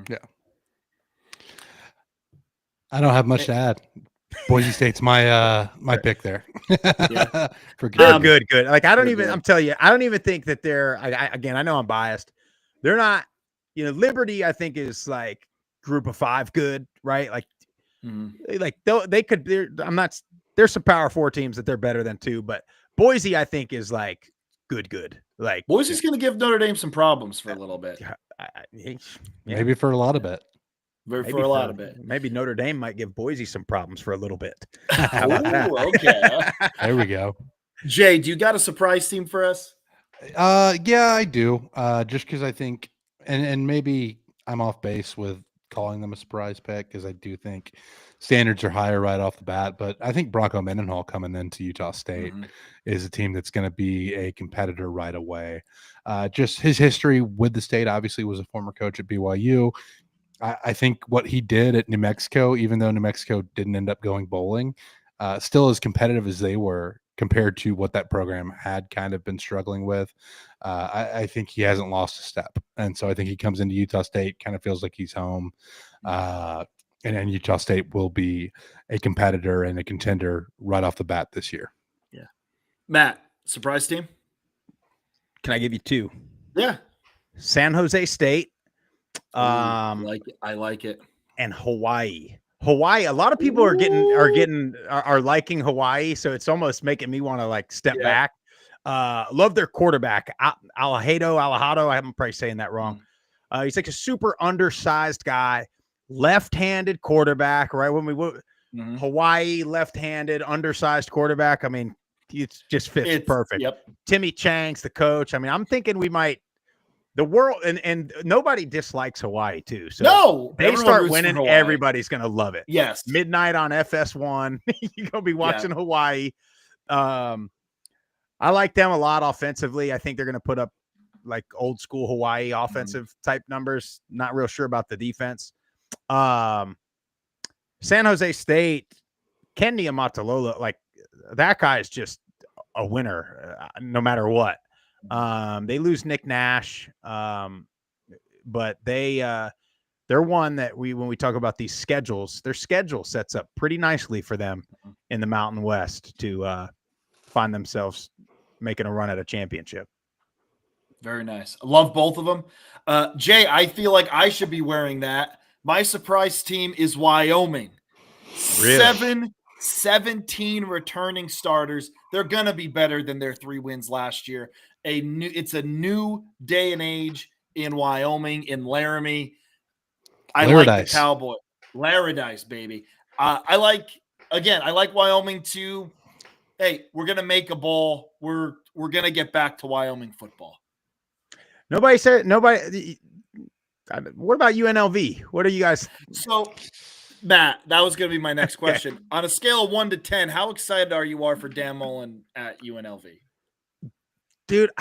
Yeah. I don't have much to add. Boise State's my pick there. Yeah. They're good. Like I'm telling you, I don't even think that again, I know I'm biased. They're not, Liberty, I think is like group of 5 good, right? Like, they could, there's some power 4 teams that they're better than 2, but Boise, I think is like good. Like Boise's going to give Notre Dame some problems for a little bit. Maybe for a lot of it. For a lot of it. Maybe Notre Dame might give Boise some problems for a little bit. How about that? Okay. There we go. Jay, do you got a surprise team for us? Yeah, I do. Just because I think, and maybe I'm off base with calling them a surprise pick because I do think standards are higher right off the bat. But I think Bronco Mendenhall coming into Utah State is a team that's going to be a competitor right away. Just his history with the state, obviously was a former coach at BYU. I think what he did at New Mexico, even though New Mexico didn't end up going bowling, still as competitive as they were compared to what that program had kind of been struggling with. I think he hasn't lost a step. And so I think he comes into Utah State, kind of feels like he's home. And Utah State will be a competitor and a contender right off the bat this year. Yeah. Matt, surprise team? Can I give you 2? Yeah. San Jose State. I like it. And Hawaii. A lot of people are liking Hawaii, so it's almost making me want to like step back. Love their quarterback, Alejado. I'm probably saying that wrong. He's like a super undersized guy, left-handed quarterback. Right when Hawaii, left-handed, undersized quarterback. I mean, it just fits perfect. Yep. Timmy Chang's the coach. I mean, I'm thinking we might. The world and nobody dislikes Hawaii too. So no, they start winning, everybody's gonna love it. Yes. Midnight on FS1. You're gonna be watching Hawaii. I like them a lot offensively. I think they're gonna put up like old school Hawaii offensive type numbers. Not real sure about the defense. San Jose State, Ken Niumatalolo, like that guy is just a winner no matter what. They lose Nick Nash, but they're one that when we talk about these schedules, their schedule sets up pretty nicely for them in the Mountain West to find themselves making a run at a championship. Very nice. I love both of them. Jay, I feel like I should be wearing that. My surprise team is Wyoming. Really? 17 returning starters. They're gonna be better than their 3 wins last year. It's a new day and age in Wyoming, in Laramie. I like the Cowboy. Laradice, baby. I like Wyoming too. Hey, we're gonna make a bowl. We're gonna get back to Wyoming football. Nobody. What about UNLV? What are you guys? So, Matt, that was going to be my next question. Okay. On a scale of 1 to 10, how excited are you for Dan Mullen at UNLV? Dude,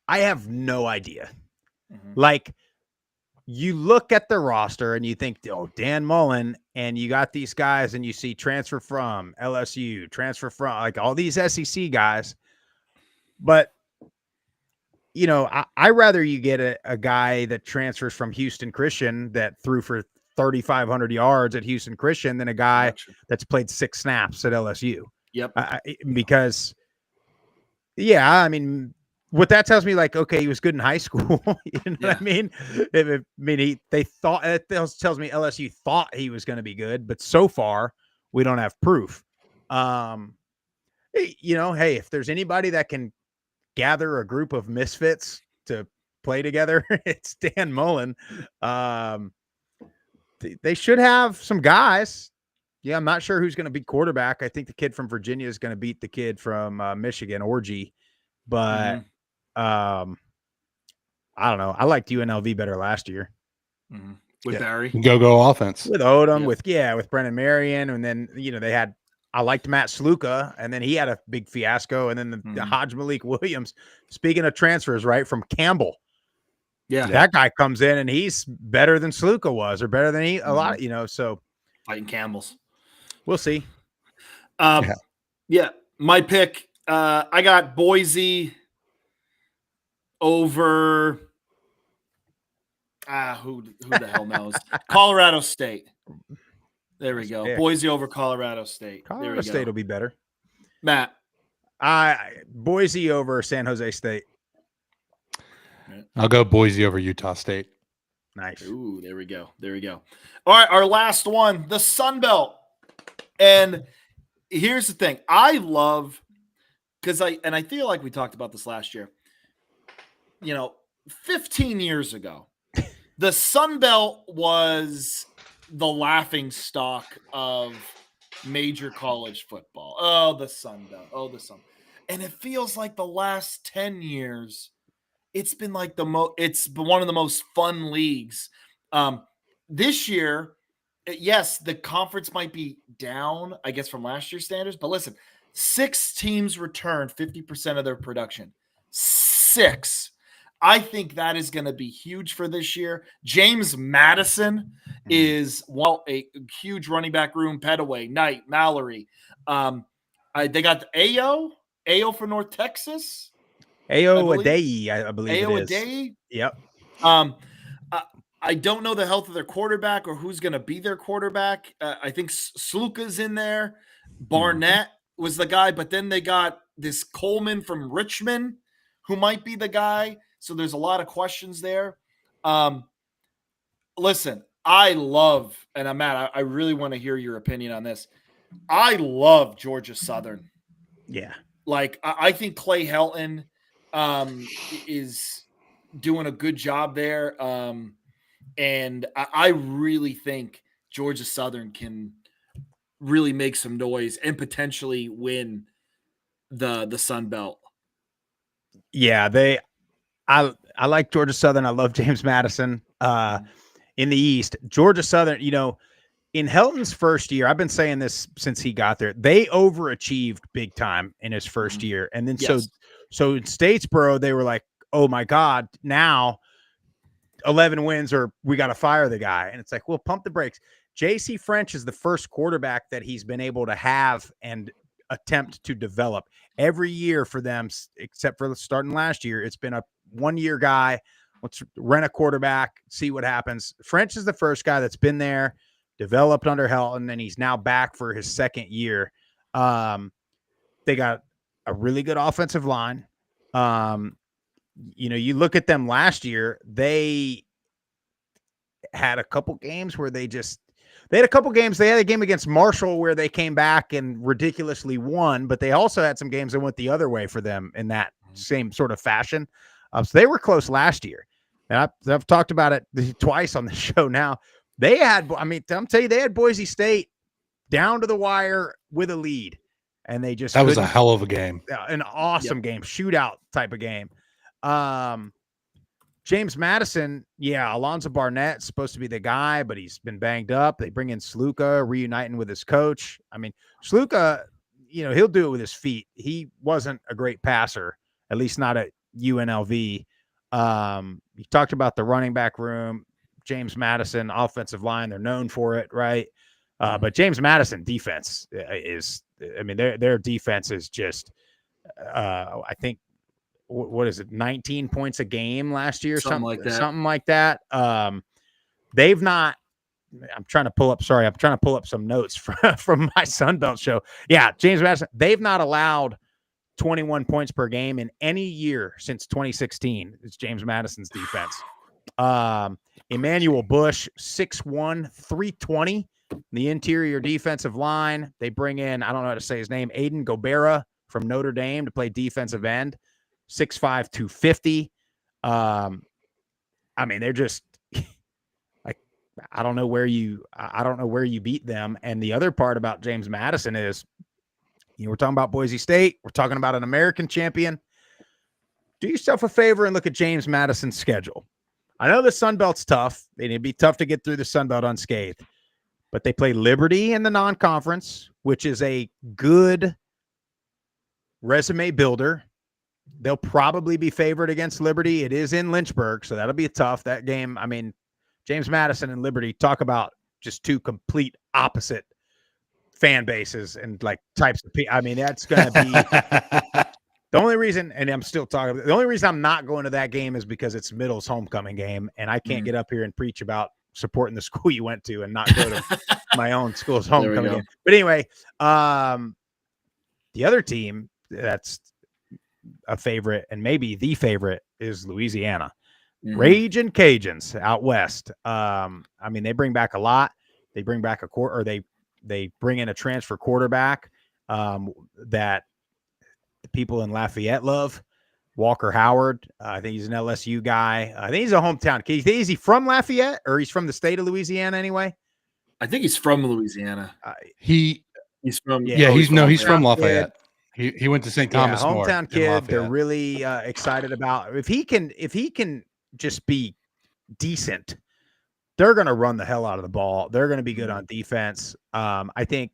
I have no idea. Mm-hmm. Like, you look at the roster and you think, oh, Dan Mullen, and you got these guys and you see transfer from LSU, transfer from like all these SEC guys. But you know, I rather you get a guy that transfers from Houston Christian that threw for 3,500 yards at Houston Christian than a guy that's played 6 snaps at LSU. Yep. Because, yeah, I mean, what that tells me, like, okay, he was good in high school. You know what I mean? They thought it tells me LSU thought he was going to be good, but so far we don't have proof. You know, hey, if there's anybody that can gather a group of misfits to play together, it's Dan Mullen. They should have some guys. Yeah, I'm not sure who's going to be quarterback. I think the kid from Virginia is going to beat the kid from Michigan, Orgy. But I don't know. I liked UNLV better last year. Mm-hmm. With Barry. Go offense. With Odom, with Brennan Marion. And then, you know, I liked Matt Sluka, and then he had a big fiasco. And then the Hajj Malik Williams, speaking of transfers, right, from Campbell. Yeah. That guy comes in and he's better than Sluka was, or better than a lot, you know, so. Fighting Campbells. We'll see. Yeah. My pick, I got Boise over who the hell knows? Colorado State. There we go. Boise over Colorado State. Colorado State will be better. Matt. Boise over San Jose State. I'll go Boise over Utah State. Nice. Ooh, there we go. All right, our last one, the Sun Belt. And here's the thing. I love, because I feel like we talked about this last year. You know, 15 years ago, the Sun Belt was the laughing stock of major college football. Oh, the Sun Belt. And it feels like the last 10 years, it's been like it's been one of the most fun leagues. This year, yes, the conference might be down, I guess, from last year's standards. But listen, 6 teams returned 50% of their production. 6. I think that is going to be huge for this year. James Madison is a huge running back room. Pettaway, Knight, Mallory. They got the Ayo for North Texas. Ayo Adeyi, I believe Ayo it is. Adeyi? Yep. I don't know the health of their quarterback or who's going to be their quarterback. I think Sluka's in there. Barnett was the guy, but then they got this Coleman from Richmond who might be the guy. So there's a lot of questions there. Listen, I love, and Matt, I really want to hear your opinion on this. I love Georgia Southern. Yeah. Like, I think Clay Helton is doing a good job there. And I really think Georgia Southern can really make some noise and potentially win the Sun Belt. Yeah, I like Georgia Southern. I love James Madison. In the East, Georgia Southern, you know, in Helton's first year, I've been saying this since he got there, they overachieved big time in his first year. And then so in Statesboro, they were like, oh my God, now 11 wins or we got to fire the guy. And it's like, well, pump the brakes. JC French is the first quarterback that he's been able to have and attempt to develop. Every year for them, except for starting last year, it's been a 1-year guy. Let's rent a quarterback, see what happens. French is the first guy that's been there, developed under Helton, and he's now back for his second year. They got a really good offensive line. You look at them last year, they had a couple games where they had a couple games. They had a game against Marshall where they came back and ridiculously won, but they also had some games that went the other way for them in that same sort of fashion. So they were close last year. And I've talked about it twice on the show now. They had, I'm telling you, they had Boise State down to the wire with a lead. And they just, that was a hell of a game. An awesome game, shootout type of game. James Madison, Alonzo Barnett's supposed to be the guy, but he's been banged up. They bring in Sluka, reuniting with his coach. Sluka, he'll do it with his feet. He wasn't a great passer, at least not at UNLV. You talked about the running back room, James Madison, offensive line. They're known for it, right? But James Madison defense is, their defense is just, I think, what is it, 19 points a game last year? Something like that. They've not, I'm trying to pull up some notes from my Sunbelt show. Yeah, James Madison, they've not allowed 21 points per game in any year since 2016. It's James Madison's defense. Emmanuel Bush, 6'1", 320, the interior defensive line. They bring in, I don't know how to say his name, Aiden Gobera from Notre Dame to play defensive end, 6'5", 250. They're just like, I don't know where you beat them. And the other part about James Madison is, we're talking about Boise State. We're talking about an American champion. Do yourself a favor and look at James Madison's schedule. I know the Sun Belt's tough. It'd be tough to get through the Sun Belt unscathed. But they play Liberty in the non-conference, which is a good resume builder. They'll probably be favored against Liberty. It is in Lynchburg, so that'll be tough. That game, James Madison and Liberty, talk about just two complete opposite fan bases and like types of people. That's going to be the only reason, and I'm still talking about, the only reason I'm not going to that game is because it's Middle's homecoming game, and I can't get up here and preach about supporting the school you went to and not go to my own school's homecoming game. But anyway, the other team that's a favorite and maybe the favorite is Louisiana. Ragin' Cajuns out west. They bring back a lot. They bring back they bring in a transfer quarterback that the people in Lafayette love, Walker Howard. I think he's an LSU guy. I think he's a hometown kid. Is he from Lafayette or he's from the state of Louisiana anyway? I think he's from Louisiana. He's from he's from Lafayette. He went to St. Thomas More. Hometown kid. They're really excited about if he can just be decent. They're going to run the hell out of the ball. They're going to be good on defense. I think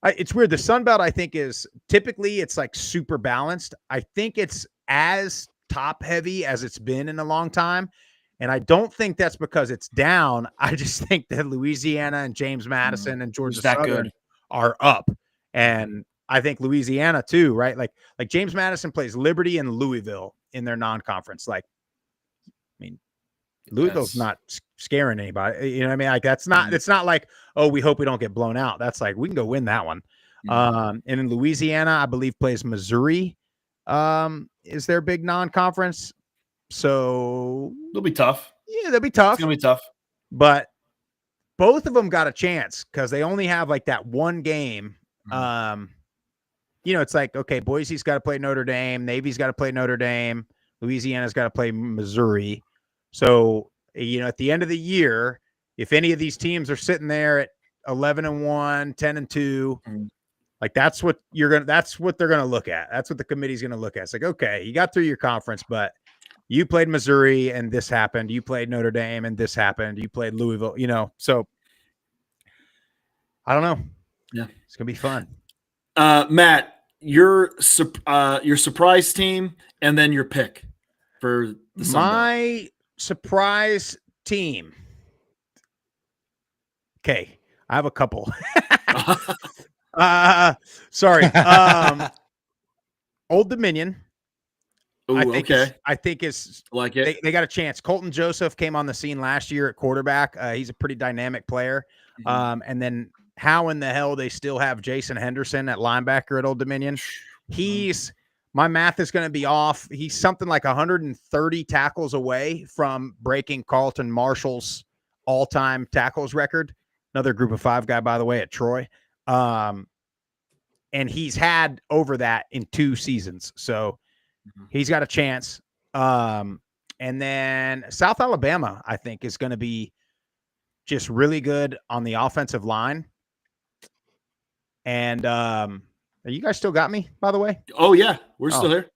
it's weird. The Sun Belt, I think, is typically it's like super balanced. I think it's as top heavy as it's been in a long time. And I don't think that's because it's down. I just think that Louisiana and James Madison and Georgia Southern are up. And I think Louisiana too, right? Like James Madison plays Liberty and Louisville in their non-conference. Louisville's not scaring anybody. You know what I mean? Like it's not like, oh, we hope we don't get blown out. That's like, we can go win that one. And in Louisiana, I believe plays Missouri, is their big non-conference. So they'll be tough. Yeah, they'll be tough. It's going to be tough. But both of them got a chance because they only have like that one game. It's like, okay, Boise's got to play Notre Dame. Navy's got to play Notre Dame. Louisiana's got to play Missouri. So, at the end of the year, if any of these teams are sitting there at 11-1, 10-2, like that's what they're going to look at. That's what the committee's going to look at. It's like, okay, you got through your conference, but you played Missouri and this happened. You played Notre Dame and this happened. You played Louisville, so I don't know. Yeah. It's going to be fun. Matt, your surprise team and then your pick for the Sun Belt. My surprise team. Okay, I have a couple. Sorry. Old Dominion. Ooh, I okay. think is Like it. they got a chance. Colton Joseph came on the scene last year at quarterback. He's a pretty dynamic player. Mhm. And then how in the hell they still have Jason Henderson at linebacker at Old Dominion? He's my math is going to be off. He's something like 130 tackles away from breaking Carlton Marshall's all-time tackles record. Another group of 5 guy, by the way, at Troy. And he's had over that in 2 seasons. So he's got a chance. And then South Alabama, I think, is going to be just really good on the offensive line. And you guys still got me, by the way? Oh yeah, we're still here.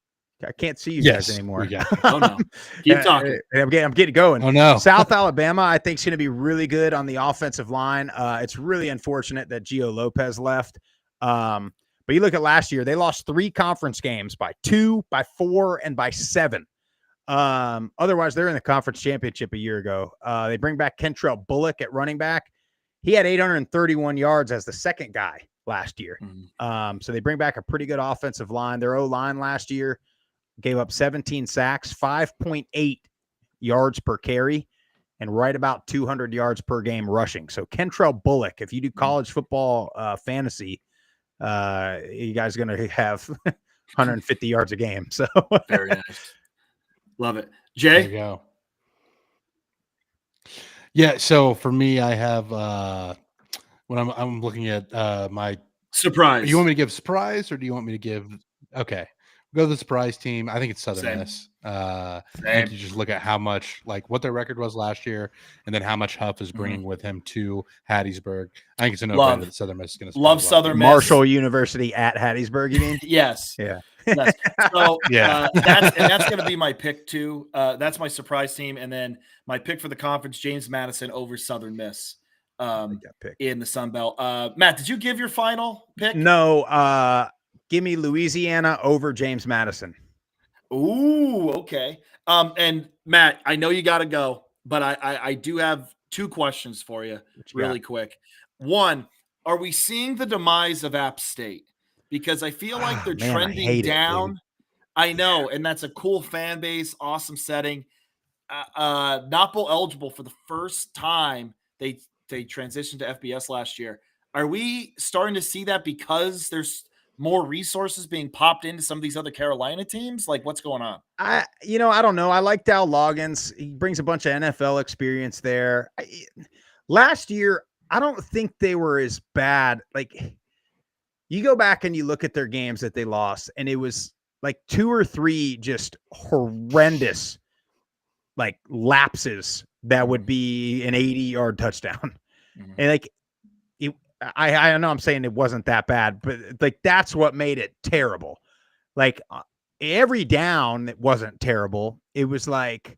I can't see you guys Yes, anymore. we got you. Oh no, keep talking. I'm getting going. Oh no. South Alabama, I think, is going to be really good on the offensive line. It's really unfortunate that Gio Lopez left. But you look at last year, they lost 3 conference games by 2, by 4, and by 7. Otherwise, they're in the conference championship a year ago. They bring back Kentrell Bullock at running back. He had 831 yards as the second guy last year. So they bring back a pretty good offensive line. Their O-line last year gave up 17 sacks, 5.8 yards per carry, and right about 200 yards per game rushing. So Kentrell Bullock, if you do college football fantasy, you guys are going to have 150 yards a game. So Very nice. Love it. There you Jay? go. Yeah, so for me, I have when I'm looking at my Surprise. you want me to give surprise or do you want me to give okay. Go to the surprise team. I think it's Southern Same. Miss. I Same. think you just look at how much like what their record was last year and then how much Huff is bringing with him to Hattiesburg. I think it's a no-brainer that Southern Miss is going to Love Southern Miss. Marshall University at Hattiesburg, you mean? Yes. Yeah. Yes. So Yeah. that's going to be my pick too. That's my surprise team, and then my pick for the conference: James Madison over Southern Miss in the Sun Belt. Matt, did you give your final pick? No. Give me Louisiana over James Madison. Ooh, okay. And Matt, I know you got to go, but I do have 2 questions for you really quick. One, are we seeing the demise of App State? Because I feel like they're trending down. I know, and that's a cool fan base, awesome setting. Not bowl eligible for the first time. They transitioned to FBS last year. Are we starting to see that because there's more resources being popped into some of these other Carolina teams? Like, what's going on? I don't know. I like Dow Loggins. He brings a bunch of NFL experience there. Last year, I don't think they were as bad. Like, you go back and you look at their games that they lost, and it was like 2 or 3 just horrendous, like lapses that would be an 80-yard touchdown. And like, I know I'm saying it wasn't that bad, but like that's what made it terrible. Like every down, it wasn't terrible. It was like,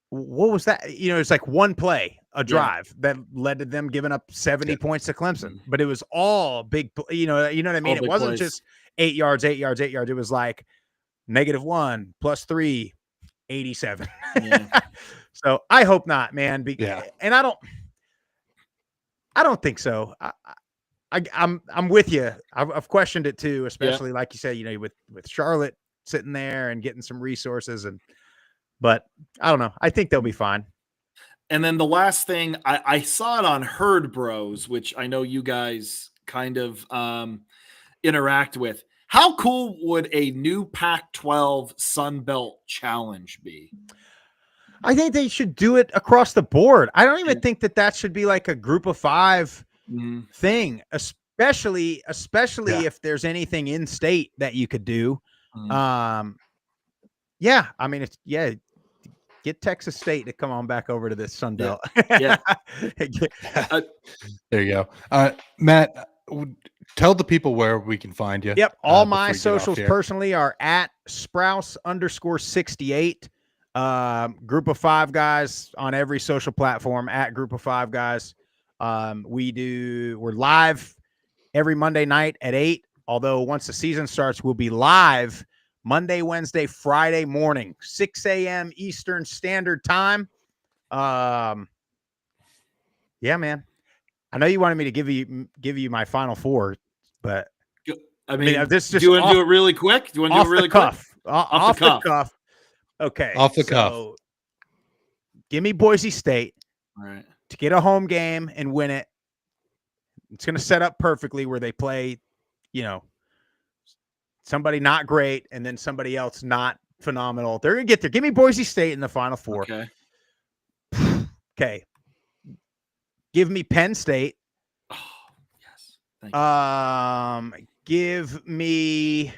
what was that? It's like one play, a drive that led to them giving up 70 points to Clemson, but it was all big, you know what I mean? It wasn't just 8 yards, 8 yards, 8 yards. It was like -1 +3, 87. Yeah. So I hope not, man. And I don't think so. I'm with you. I've questioned it too, especially like you said, with Charlotte sitting there and getting some resources, but I don't know. I think they'll be fine. And then the last thing, I saw it on Herd Bros, which I know you guys kind of interact with. How cool would a new Pac-12 Sun Belt Challenge be? I think they should do it across the board. I don't even think that should be like a group of 5 thing, especially if there's anything in state that you could do. I mean, get Texas State to come on back over to this Sun Belt. Yeah. There you go. Matt, tell the people where we can find you. Yep. All my socials personally are at Sprouse_68. Group of 5 guys on every social platform at Group of 5 guys. We're live every Monday night at 8. Although once the season starts, we'll be live Monday, Wednesday, Friday morning, 6 a.m. Eastern Standard Time. Yeah, man. I know you wanted me to give you my final 4, but I mean, mean, this do just you want to off- do it really quick? Do you want to Off do it really the cuff. quick? Off the the cuff. cuff. Okay. Off the cuff. So give me Boise State All right. to get a home game and win it. It's going to set up perfectly where they play, somebody not great and then somebody else not phenomenal. They're going to get there. Give me Boise State in the Final Four. Okay. Okay. Give me Penn State. Oh, yes. Thank you. Give me.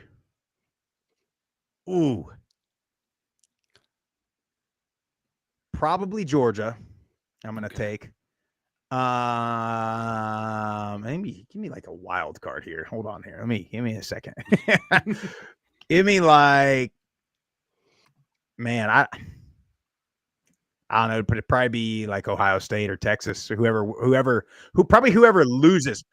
Probably Georgia. I'm gonna take. Maybe give me like a wild card here. Hold on here. Give me a second. Give me I don't know, but it'd probably be like Ohio State or Texas or whoever loses.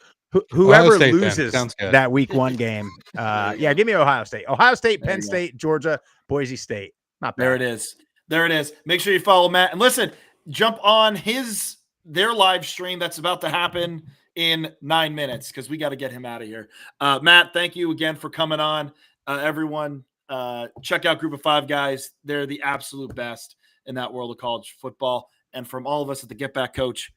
Whoever State, loses sounds good. that week 1 game. Yeah, give me Ohio State. Ohio State, Penn State, Georgia, Boise State. Not bad. There it is. There it is. Make sure you follow Matt. And listen, jump on their live stream that's about to happen in 9 minutes because we got to get him out of here. Matt, thank you again for coming on. Everyone, check out Group of Five guys. They're the absolute best in that world of college football. And from all of us at the Get Back Coach,